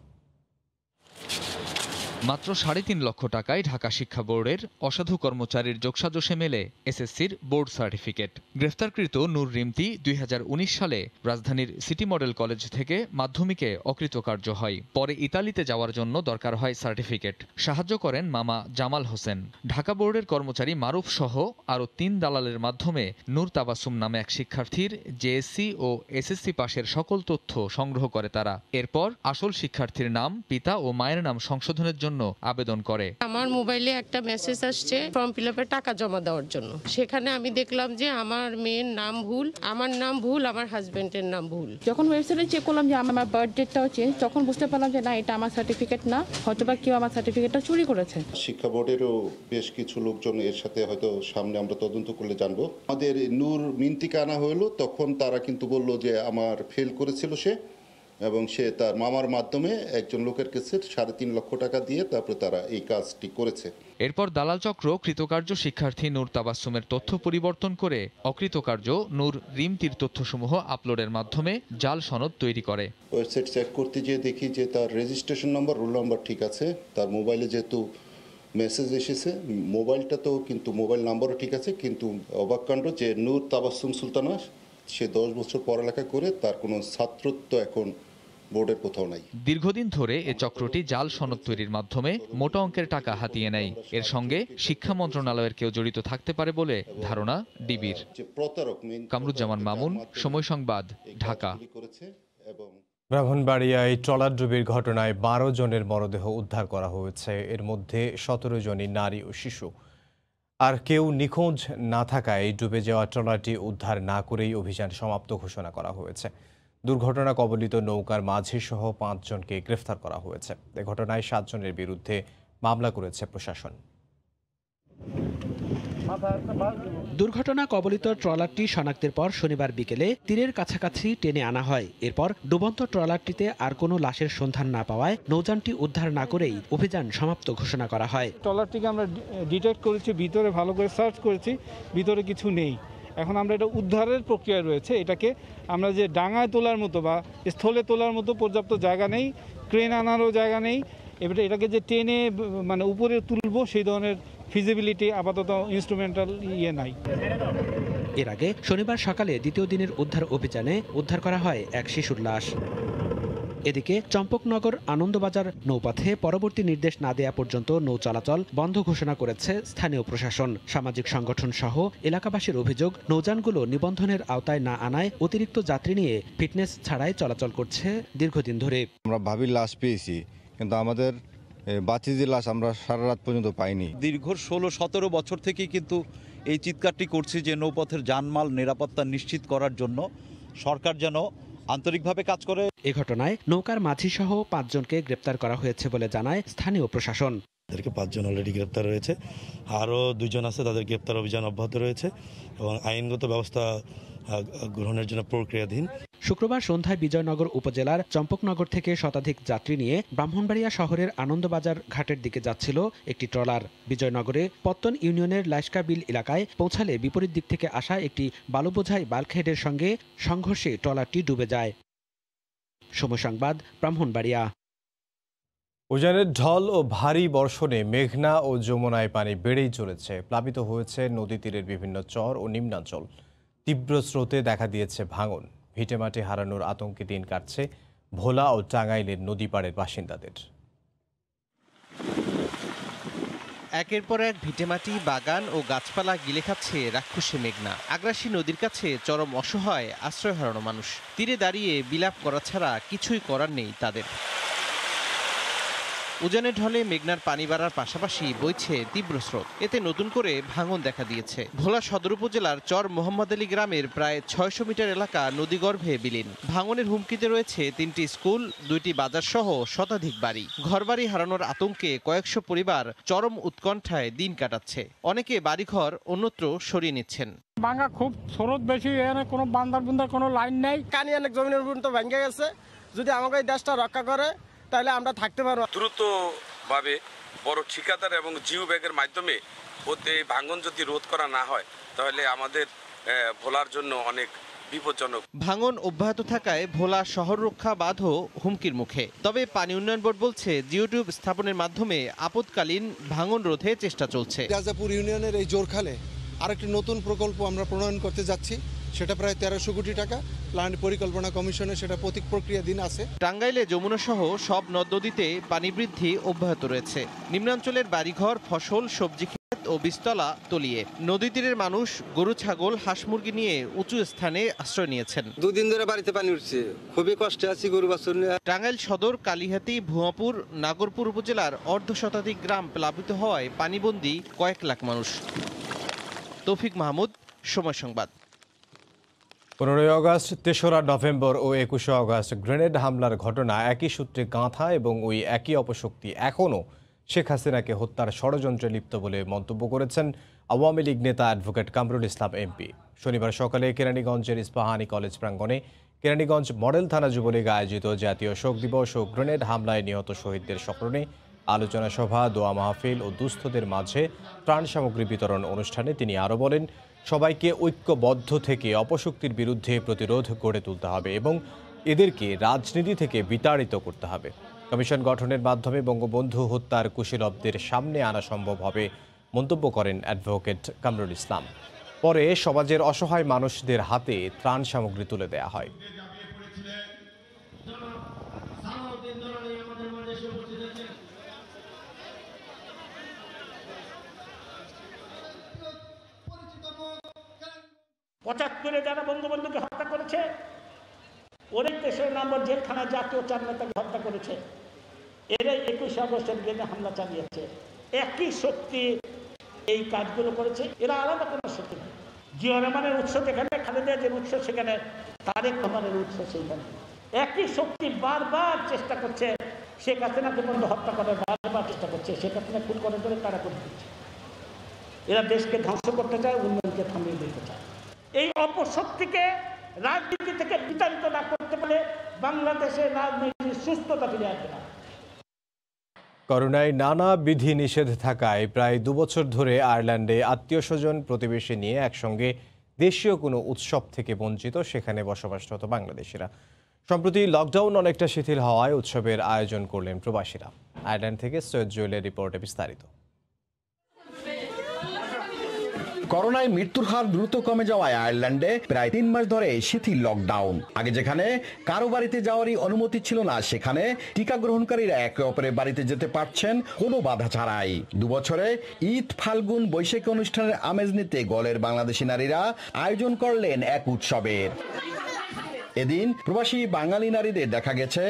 মাত্র ৩.৫ লক্ষ টাকায় ঢাকা শিক্ষা বোর্ডের অসাধু কর্মচারীর যোগসাজশে মেলে এসএসসির বোর্ড সার্টিফিকেট। গ্রেফতারকৃত নূর রিমতি ২০১৯ সালে রাজধানীর সিটি মডেল কলেজ থেকে মাধ্যমিকে অকৃতকার্য হয়। পরে ইতালিতে যাওয়ার জন্য দরকার হয় সার্টিফিকেট। সাহায্য করেন মামা জামাল হোসেন। ঢাকা বোর্ডের কর্মচারী মারুফ সহ আরও ৩ দালালের মাধ্যমে নূর তাবাসুম নামে এক শিক্ষার্থীর জেএসসি ও এসএসসি পাশের সকল তথ্য সংগ্রহ করে তারা। এরপর আসল শিক্ষার্থীর নাম, পিতা ও মায়ের নাম সংশোধনের জন্য আবেদন করে। আমার মোবাইলে একটা মেসেজ আসছে ফর্ম ফিল আপে টাকা জমা দেওয়ার জন্য। সেখানে আমি দেখলাম যে আমার মেয়ের নাম ভুল, আমার নাম ভুল, আমার হাজবেন্ডের নাম ভুল। যখন ওয়েবসাইটে চেক করলাম যে আমার বার্থ ডেটটাও চেঞ্জ, তখন বুঝতে পারলাম যে না, এটা আমার সার্টিফিকেট না, হয়তোবা কেউ আমার সার্টিফিকেটটা চুরি করেছে। শিক্ষা বোর্ডেরও বেশ কিছু লোকজন এর সাথে হয়তো সামনে আমরা তদন্ত করলে জানবো। আমাদের নূর মিন্তিকে আনা হলো, তখন তারা কিন্তু বলল যে আমার ফেল করেছিল সে, এবং সে তার মামার মাধ্যমে একজন লোকের কাছে ৩.৫ লক্ষ টাকা দিয়ে তারপরে তারা এই কাজটি করেছে। এরপর দালাল চক্র কৃতকার্য শিক্ষার্থী নূর তাবাসসুমের তথ্য পরিবর্তন করে অকৃতকার্য নূর রিমতির তথ্যসমূহ আপলোডের মাধ্যমে জাল সনদ তৈরি করে। ওয়েবসাইট চেক করতে গিয়ে দেখি যে তার রেজিস্ট্রেশন নম্বর, রোল নম্বর ঠিক আছে, তার মোবাইলে যেহেতু মেসেজ এসেছে মোবাইলটা তো, কিন্তু মোবাইল নাম্বারও ঠিক আছে, কিন্তু অবাক কাণ্ড যে নূর তাবাসসুম সুলতানা সে ১০ বছর পড়ালেখা করে তার কোনো ছাত্রত্ব এখন বোর্ডের কোথাও নাই। দীর্ঘদিন ধরে এ চক্রটি জাল সনদ তৈরির মাধ্যমে মোটা অঙ্কের টাকা হাতিয়ে নেয়। এর সঙ্গে শিক্ষা মন্ত্রণালয়ের কেউ জড়িত থাকতে পারে বলে ধারণা ডিবির। কামরুজ্জামান মামুন, সময় সংবাদ, ঢাকা। ব্রাহ্মণবাড়িয়ায় ট্রলারডুবির ঘটনায় ১২ জনের মরদেহ উদ্ধার করা হয়েছে। এর মধ্যে ১৭ জনই নারী ও শিশু। আর কেউ নিখোঁজ না থাকায় ডুবে যাওয়া ট্রলারটি উদ্ধার না করেই অভিযান সমাপ্ত ঘোষণা করা হয়েছে। দুর্ঘটনা কবলিত নৌকার মাঝি সহ ৫ জনকে গ্রেফতার করা হয়েছে। এ ঘটনায় ৭ জনের বিরুদ্ধে মামলা করেছে প্রশাসন। দুর্ঘটনা কবলিত ট্রলারটি শনাক্তের পর শনিবার বিকেলে তীরের কাছাকাছি টেনে আনা হয়। এরপর ডুবন্ত ট্রলারটিতে আর কোনো লাশের সন্ধান না পাওয়ায় নৌযানটি উদ্ধার না করেই অভিযান সমাপ্ত ঘোষণা করা হয়। ট্রলারটিকে আমরা ডিটেক্ট করেছি, ভিতরে ভালো করে সার্চ করেছি, ভিতরে কিছু নেই। এখন আমরা এটা উদ্ধারের প্রক্রিয়া রয়েছে। এটাকে আমরা যে ডাঙায় তোলার মতো বা স্থলে তোলার মতো পর্যাপ্ত জায়গা নেই, ক্রেন আনারও জায়গা নেই। এবারে এটাকে যে টেনে মানে উপরে তুলবো সেই ধরনের ফিজিবিলিটি আপাতত ইনস্ট্রুমেন্টাল নাই। এর আগে শনিবার সকালে দ্বিতীয় দিনের উদ্ধার অভিযানে উদ্ধার করা হয় এক শিশুর লাশ। এদিকে চম্পকনগর আনন্দবাজার নৌপথে পরবর্তী নির্দেশ না দেয়া পর্যন্ত নৌ চলাচল বন্ধ ঘোষণা করেছে স্থানীয় প্রশাসন। সামাজিক সংগঠন সহ এলাকাবাসীর অভিযোগ, নৌযানগুলো নিবন্ধনের আওতায় না আনায় অতিরিক্ত যাত্রী নিয়ে ফিটনেস ছাড়াই চলাচল করছে দীর্ঘদিন ধরে। আমরা ভাবির লাশ পেয়েছি, কিন্তু আমাদের বাচিদের লাশ আমরা সারা রাত পর্যন্ত পাইনি। দীর্ঘ ১৬-১৭ বছর থেকেই কিন্তু এই চিৎকারটি করছি যে নৌপথের জানমাল নিরাপত্তা নিশ্চিত করার জন্য সরকার যেন আন্তরিকভাবে কাজ করে। এ ঘটনায় নৌকার মাঝি সহ ৫ জনকে গ্রেপ্তার করা হয়েছে বলে জানায় স্থানীয় প্রশাসন। তাদেরকে 5 জন অলরেডি গ্রেপ্তার হয়েছে, আরও 2 জন আছে, তাদের গ্রেপ্তার অভিযান অব্যাহত রয়েছে এবং আইনগত ব্যবস্থা গ্রহণের জন্য প্রক্রিয়াধীন। শুক্রবার সন্ধ্যায় বিজয়নগর উপজেলার চম্পকনগর থেকে শতাধিক যাত্রী নিয়ে ব্রাহ্মণবাড়িয়া শহরের আনন্দবাজার ঘাটের দিকে যাচ্ছিল একটি ট্রলার। বিজয়নগরে পত্তন ইউনিয়নের লাইস্কা বিল এলাকায় পৌঁছালে বিপরীত দিক থেকে আসা একটি বালুবোঝাই বাল্কহেডের সঙ্গে সংঘর্ষে ট্রলারটি ডুবে যায়। সময় সংবাদ, ব্রাহ্মণবাড়িয়া। উজানের ঢল ও ভারী বর্ষণে মেঘনা ও যমুনায় পানি বেড়েই চলেছে। প্লাবিত হয়েছে নদী তীরের বিভিন্ন চর ও নিম্নাঞ্চল। তীব্র স্রোতে দেখা দিয়েছে ভাঙন। ভিটেমাটি হারানোর আতঙ্কে দিন কাটছে ভোলা ও টাঙ্গাইলের নদী পাড়ের বাসিন্দাদের। একের পর এক ভিটেমাটি, বাগান ও গাছপালা গিলে খাচ্ছে রাক্ষসী মেঘনা। আগ্রাসী নদীর কাছে চরম অসহায় আশ্রয় হারানো মানুষ। তীরে দাঁড়িয়ে বিলাপ করা ছাড়া কিছুই করার নেই তাদের। উজানের ঢলে মেঘনার পানি বাড়ার পাশাপাশি বইছে তীব্র স্রোত। এতে নতুন করে ভাঙন দেখা দিয়েছে। ভোলা সদর উপজেলার চর মোহাম্মদ আলী গ্রামের প্রায় 600 মিটার এলাকা নদীগর্ভে বিলীন। ভাঙনের হুমকিতে রয়েছে 3টি স্কুল, 2টি বাজার সহ শতাধিক বাড়ি। ঘরবাড়ি হারানোর আতঙ্কে কয়েকশো পরিবার চরম উৎকণ্ঠায় দিন কাটাচ্ছে। অনেকে বাড়িঘর অন্যত্র সরিয়ে নিচ্ছেন। ভাঙা খুব স্রোত বেশি, এখানে কোনো বান্দার বুন্দার কোনো লাইন নেই। কানি অনেক জমিনের পর্যন্ত ভেঙে গেছে। যদি আমাকে এই দেশটা রক্ষা করে তাহলে আমরা থাকতে পারবো। দ্রুতভাবে বড় ঠিকাদার এবং জিও ব্যাগের মাধ্যমে ওতে ভাঙন যদি রোধ করা না হয় তাহলে আমাদের ভোলার জন্য অনেক বিপজ্জনক। ভাঙন অব্যাহত থাকায় ভোলা শহর রক্ষা বাঁধও হুমকির মুখে। তবে পানি উন্নয়ন বোর্ড বলছে জিওটিউব স্থাপনের মাধ্যমে আপৎকালীন ভাঙন রোধে চেষ্টা চলছে। রাজাপুর ইউনিয়নের এই জোরখালে আরেকটি নতুন প্রকল্প আমরা প্রণয়ন করতে যাচ্ছি, সেটা প্রায় 1300 কোটি টাকা। প্ল্যান পরিকল্পনা কমিশনে সেটা প্রক্রিয়াধীন আছে। টাঙ্গাইলে যমুনা সহ সব নদ নদীতে পানি বৃদ্ধি অব্যাহত রয়েছে। নিম্নাঞ্চলের বাড়িঘর, ফসল, সবজি ক্ষেত ও বীজতলা তলিয়ে। নদী তীরের মানুষ গরু, ছাগল, হাঁস মুরগি নিয়ে উঁচু স্থানে আশ্রয় নিয়েছেন। 2 দিন ধরে বাড়িতে পানি উঠছে, খুবই কষ্টে আছি গরু বাছুর নিয়ে। টাঙ্গাইল সদর, কালিহাতী, ভুয়াপুর, নাগরপুর উপজেলার অর্ধশতাধিক গ্রাম প্লাবিত হওয়ায় পানিবন্দী কয়েক লাখ মানুষ। তৌফিক মাহমুদ, সময় সংবাদ। 15 আগস্ট, 3রা নভেম্বর ও 21শে আগস্ট গ্রেনেড হামলার ঘটনা একই সূত্রে গাঁথা এবং ওই একই অপশক্তি এখনও শেখ হাসিনাকে হত্যার ষড়যন্ত্রে লিপ্ত বলে মন্তব্য করেছেন আওয়ামী লীগ নেতা অ্যাডভোকেট কামরুল ইসলাম এমপি। শনিবার সকালে কেরানীগঞ্জের ইস্পাহানি কলেজ প্রাঙ্গণে কেরানীগঞ্জ মডেল থানা যুবলীগ আয়োজিত জাতীয় শোক দিবস ও গ্রেনেড হামলায় নিহত শহীদদের স্মরণে আলোচনা সভা, দোয়া মাহফিল ও দুস্থদের মাঝে ত্রাণ সামগ্রী বিতরণ অনুষ্ঠানে তিনি আরও বলেন, সবাইকে ঐক্যবদ্ধ থেকে অপশক্তির বিরুদ্ধে প্রতিরোধ গড়ে তুলতে হবে এবং এদেরকে রাজনীতি থেকে বিতাড়িত করতে হবে। কমিশন গঠনের মাধ্যমে বঙ্গবন্ধু হত্যার কুশীলবদের সামনে আনা সম্ভব হবে মন্তব্য করেন অ্যাডভোকেট কামরুল ইসলাম। পরে সমাজের অসহায় মানুষদের হাতে ত্রাণ সামগ্রী তুলে দেওয়া হয়। পঁচাত্তরে যারা বঙ্গবন্ধুকে হত্যা করেছে, ওদের 23 নম্বর জেলখানা জাতীয় 4 নেতাকে হত্যা করেছে, এরাই 21 আগস্টের দিনে হামলা চালিয়েছে। একই শক্তি এই কাজগুলো করেছে, এরা আলাদা কোনো শক্তি নেই। জিয়া রহমানের উৎস যেখানে, খালেদা জিয়ার উৎস সেখানে, তারেক রহমানের উৎস সেখানে। একই শক্তি বারবার চেষ্টা করছে শেখ হাসিনাকে বন্ধ হত্যা করার, বারবার চেষ্টা করছে শেখ হাসিনা খুন করে ধরে তারা করে দিচ্ছে। এরা দেশকে ধ্বংস করতে চায়, উন্নয়নকে থামিয়ে দিতে চায়। এই অপশক্তিকে রাজনীতি থেকে বিতাড়িত না করতে পারলে বাংলাদেশের রাজনীতির সুস্থতা ফিরে আসবে না। করোনায় নানা বিধি নিষেধ থাকায় প্রায় 2 বছর ধরে আয়ারল্যান্ডে আত্মীয়স্বজন প্রতিবেশী নিয়ে একসঙ্গে দেশীয় কোনো উৎসব থেকে বঞ্চিত সেখানে বসবাসরত বাংলাদেশিরা। সম্প্রতি লকডাউন অনেকটা শিথিল হওয়ায় উৎসবের আয়োজন করলেন প্রবাসীরা। আয়ারল্যান্ড থেকে সৈয়দ জুয়েলের রিপোর্টে বিস্তারিত। করোনায় মৃত্যুর হার দ্রুত কমে যাওয়ায় আয়ারল্যান্ডে প্রায় 3 মাস ধরে শিথিল লকডাউন। আগে যেখানে কারো বাড়িতে যাওয়ারই অনুমতি ছিল না, সেখানে টিকা গ্রহণকারীরা একে অপরের বাড়িতে যেতে পারছেন কোনো বাধা ছাড়াই। 2 বছরে ঈদ, ফাল্গুন, বৈশাখী অনুষ্ঠানের আমেজ নিতে গলের বাংলাদেশি নারীরা আয়োজন করলেন এক উৎসবের। এদিন প্রবাসী বাঙালি নারীদের দেখা গেছে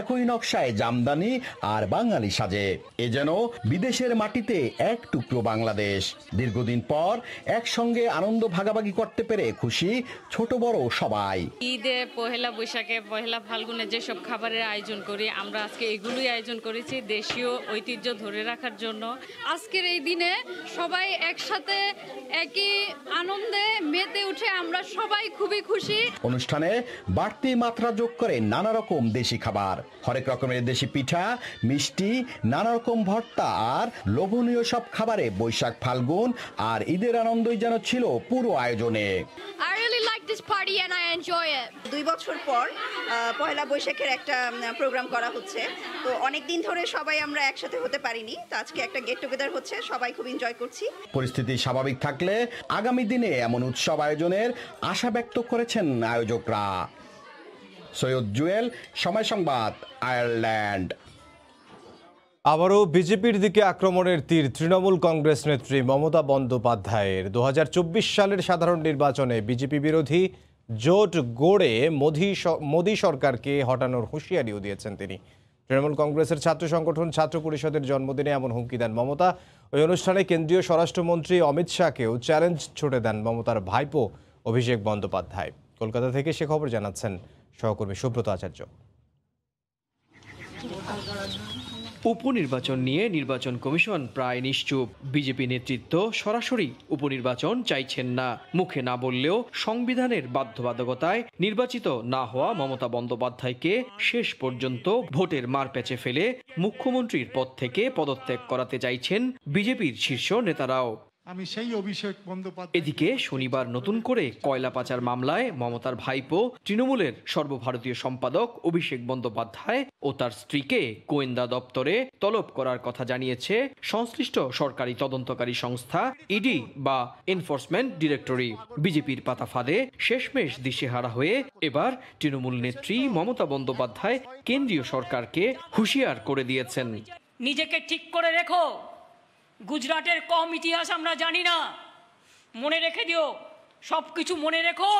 একই নকশায় জামদানি আর বাঙালি সাজে। এ যেন বিদেশের মাটিতে এক টুকরো বাংলাদেশ। দীর্ঘদিন পর একসঙ্গে আনন্দ ভাগাভাগি করতে পেরে খুশি ছোট বড় সবাই। ঈদে পহেলা বৈশাখে পহেলা ফাল্গুনে যেসব খাবারের আয়োজন করি, আমরা আজকে এগুলোই আয়োজন করেছি দেশীয় ঐতিহ্য ধরে রাখার জন্য। আজকের এই দিনে সবাই একসাথে একই আনন্দে মেতে উঠে আমরা সবাই খুবই খুশি। অনুষ্ঠানে বাড়তি মাত্রা যোগ করে নানা রকম দেশি খাবার, হরেক রকমের দেশি পিঠা, মিষ্টি, নানা রকম ভর্তা আর লোভনীয় সব খাবারে বৈশাখ ফাল্গুন আর ঈদের আনন্দই যেন ছিল পুরো আয়োজনে। I really like this party and I enjoy it. 2 বছর পর পহেলা বৈশাখের একটা প্রোগ্রাম করা হচ্ছে, তো অনেক দিন ধরে সবাই আমরা একসাথে হতে পারিনি, তো আজকে একটা গেট টুগেদার হচ্ছে, সবাই খুব এনজয় করছি। পরিস্থিতি স্বাভাবিক থাকলে আগামী দিনে এমন উৎসব আয়োজনের আশা ব্যক্ত করেছেন আয়োজকরা। সৈয়দ জুয়েল, সময় সংবাদ, আয়ারল্যান্ড। আবারও বিজেপির দিকে আক্রমণের তীর তৃণমূল কংগ্রেস নেত্রী মমতা বন্দ্যোপাধ্যায়ের। 2024 সালের সাধারণ নির্বাচনে বিজেপি বিরোধী জোট গড়ে মোদী সরকারকে হটানোর হুঁশিয়ারিও দিয়েছেন তিনি। তৃণমূল কংগ্রেসের ছাত্র সংগঠন ছাত্র পরিষদের জন্মদিনে এমন হুমকি দেন মমতা। ওই অনুষ্ঠানে কেন্দ্রীয় স্বরাষ্ট্রমন্ত্রী অমিত শাহকেও চ্যালেঞ্জ ছুড়ে দেন মমতার ভাইপো অভিষেক বন্দ্যোপাধ্যায়। কলকাতা থেকে সে খবর জানাচ্ছেন সহকর্মী সুব্রত আচার্য। উপনির্বাচন নিয়ে নির্বাচন কমিশন প্রায় নিশ্চুপ। বিজেপি নেতৃত্ব সরাসরি উপনির্বাচন চাইছেন না, মুখে না বললেও সংবিধানের বাধ্যবাধকতায় নির্বাচিত না হওয়া মমতা বন্দ্যোপাধ্যায়কে শেষ পর্যন্ত ভোটের মারপ্যাচে ফেলে মুখ্যমন্ত্রীর পদ থেকে পদত্যাগ করাতে চাইছেন বিজেপির শীর্ষ নেতারাও। আমি সেই অভিষেক বন্দ্যোপাধ্যায়। এদিকে শনিবার নতুন করে কয়লা পাচার মামলায় মমতার ভাইপো তৃণমূলের সর্বভারতীয় সম্পাদক অভিষেক বন্দ্যোপাধ্যায় ও তার স্ত্রীকে গোয়েন্দা দপ্তরে তলব করার কথা জানিয়েছে সংশ্লিষ্ট সরকারি তদন্তকারী সংস্থা ইডি বা এনফোর্সমেন্ট ডিরেক্টরি। বিজেপির পাতা ফাঁদে শেষমেশ দিশেহারা হয়ে এবার তৃণমূল নেত্রী মমতা বন্দ্যোপাধ্যায় কেন্দ্রীয় সরকারকে হুঁশিয়ার করে দিয়েছেন। নিজেকে ঠিক করে রেখো, গুজরাটের কম ইতিহাস আমরা জানি না, মনে রেখে দিও, সব কিছু মনে রেখো,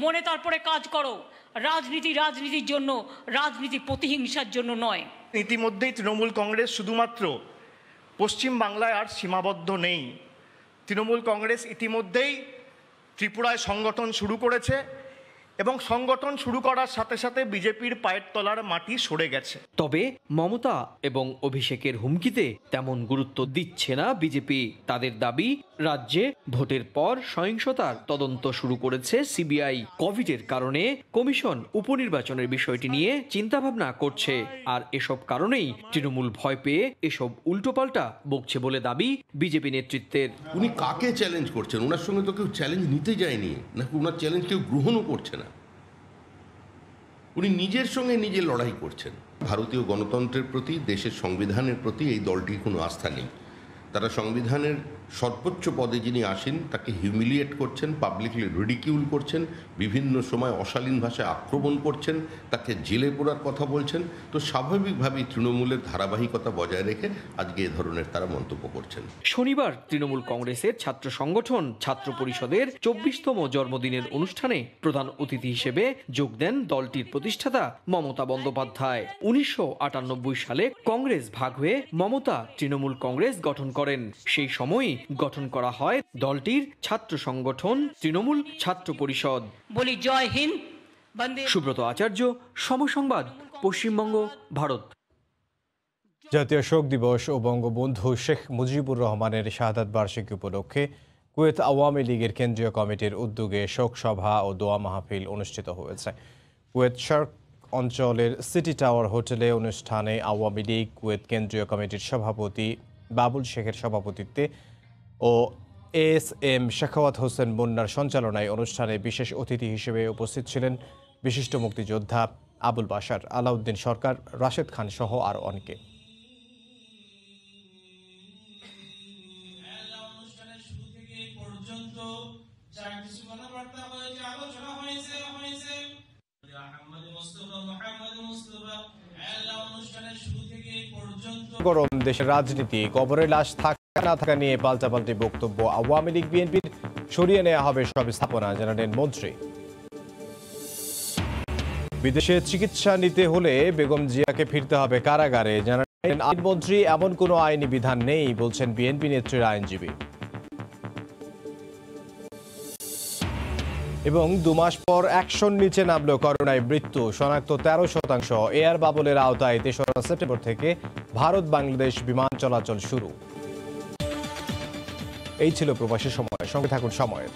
মনে তারপরে কাজ করো। রাজনীতি রাজনীতির জন্য, রাজনীতি প্রতিহিংসার জন্য নয়। ইতিমধ্যেই তৃণমূল কংগ্রেস শুধুমাত্র পশ্চিম বাংলায় আর সীমাবদ্ধ নেই। তৃণমূল কংগ্রেস ইতিমধ্যেই ত্রিপুরায় সংগঠন শুরু করেছে এবং সংগঠন শুরু করার সাথে সাথে বিজেপির পায়ের তলার মাটি সরে গেছে। তবে মমতা এবং অভিষেকের হুমকিতে তেমন গুরুত্ব দিচ্ছে না বিজেপি। তাদের দাবি, রাজ্যে ভোটের পর সহিংসতার তদন্ত শুরু করেছে সিবিআই। কোভিডের কারণে কমিশন উপনির্বাচনের বিষয়টি নিয়ে চিন্তাভাবনা করছে, আর এসব কারণেই তৃণমূল ভয় পেয়ে এসব উল্টোপাল্টা বকছে বলে দাবি বিজেপি নেতৃত্বের। উনি কাকে চ্যালেঞ্জ করছেন? ওনার সঙ্গে তো কেউ চ্যালেঞ্জ নিতে যায়নি, নাকি ওনার চ্যালেঞ্জ কেউ গ্রহণও করছে না? উনি নিজের সঙ্গে নিজে লড়াই করছেন। ভারতীয় গণতন্ত্রের প্রতি, দেশের সংবিধানের প্রতি এই দলটির কোনো আস্থা নেই। তারা সংবিধানের সর্বোচ্চ পদে যিনি আসেন তাকে হিউমিলিয়েট করছেন, পাবলিকলি রিডিকিউল করছেন, বিভিন্ন সময় অশালীন ভাষায় আক্রমণ করছেন, তাকে জেলে পোড়ার কথা বলছেন। তো স্বাভাবিকভাবেই তৃণমূলের ধারাবাহিকতা বজায় রেখে আজকে এ ধরনের তারা মন্তব্য করছেন। শনিবার তৃণমূল কংগ্রেসের ছাত্র সংগঠন ছাত্র পরিষদের 24তম জন্মদিনের অনুষ্ঠানে প্রধান অতিথি হিসেবে যোগ দেন দলটির প্রতিষ্ঠাতা মমতা বন্দ্যোপাধ্যায়। 1998 সালে কংগ্রেস ভাগ হয়ে মমতা তৃণমূল কংগ্রেস গঠন করেন। সেই সময়ই গঠন করা হয় দলটির ছাত্র সংগঠন তৃণমূল ছাত্র পরিষদ। বলি জয় হিন্দ, বন্দে। সুব্রত আচার্য, সমসংবাদ, পশ্চিমবঙ্গ, ভারত। জাতীয় শোক দিবস ও বঙ্গবন্ধু শেখ মুজিবুর রহমানের শাহাদাত বার্ষিকী উপলক্ষে কুয়েত আওয়ামী লীগের কেন্দ্রীয় কমিটির উদ্যোগে শোক সভা ও দোয়া মাহফিল অনুষ্ঠিত হয়েছে। কুয়েত শার্ক অঞ্চলের সিটি টাওয়ার হোটেলে অনুষ্ঠানে আওয়ামী লীগ কুয়েত কেন্দ্রীয় কমিটির সভাপতি বাবুল শেখের সভাপতিত্বে ও এস.এম. শেখাওয়াত হোসেন মুন্নার সঞ্চালনায় অনুষ্ঠানে বিশেষ অতিথি হিসেবে উপস্থিত ছিলেন বিশিষ্ট মুক্তিযোদ্ধা আবুল বাশার, আলাউদ্দিন সরকার, রাশেদ খান সহ আরও অনেকে। গরম দেশের রাজনীতি, কবরে লাশ থাকা না থাকা নিয়ে পাল্টাপাল্টি বক্তব্য। আওয়ামী লীগ বিএনপির সরিয়ে নেওয়া হবে সব স্থাপনা, জানালেন মন্ত্রী। বিদেশে চিকিৎসা নিতে হলে বেগম জিয়াকে ফিরতে হবে কারাগারে, জানালেন আইনমন্ত্রী। এমন কোনো আইনি বিধান নেই বলছেন বিএনপি নেত্রীর আইনজীবী। এবং 2 মাস পর 100-র নিচে নামল করোনায় মৃত্যু, শনাক্ত 13%। এয়ার বাবলের আওতায় 3রা সেপ্টেম্বর থেকে ভারত বাংলাদেশ বিমান চলাচল শুরু। এই ছিল প্রবাসী সময়, সঙ্গে থাকুন সময়ের।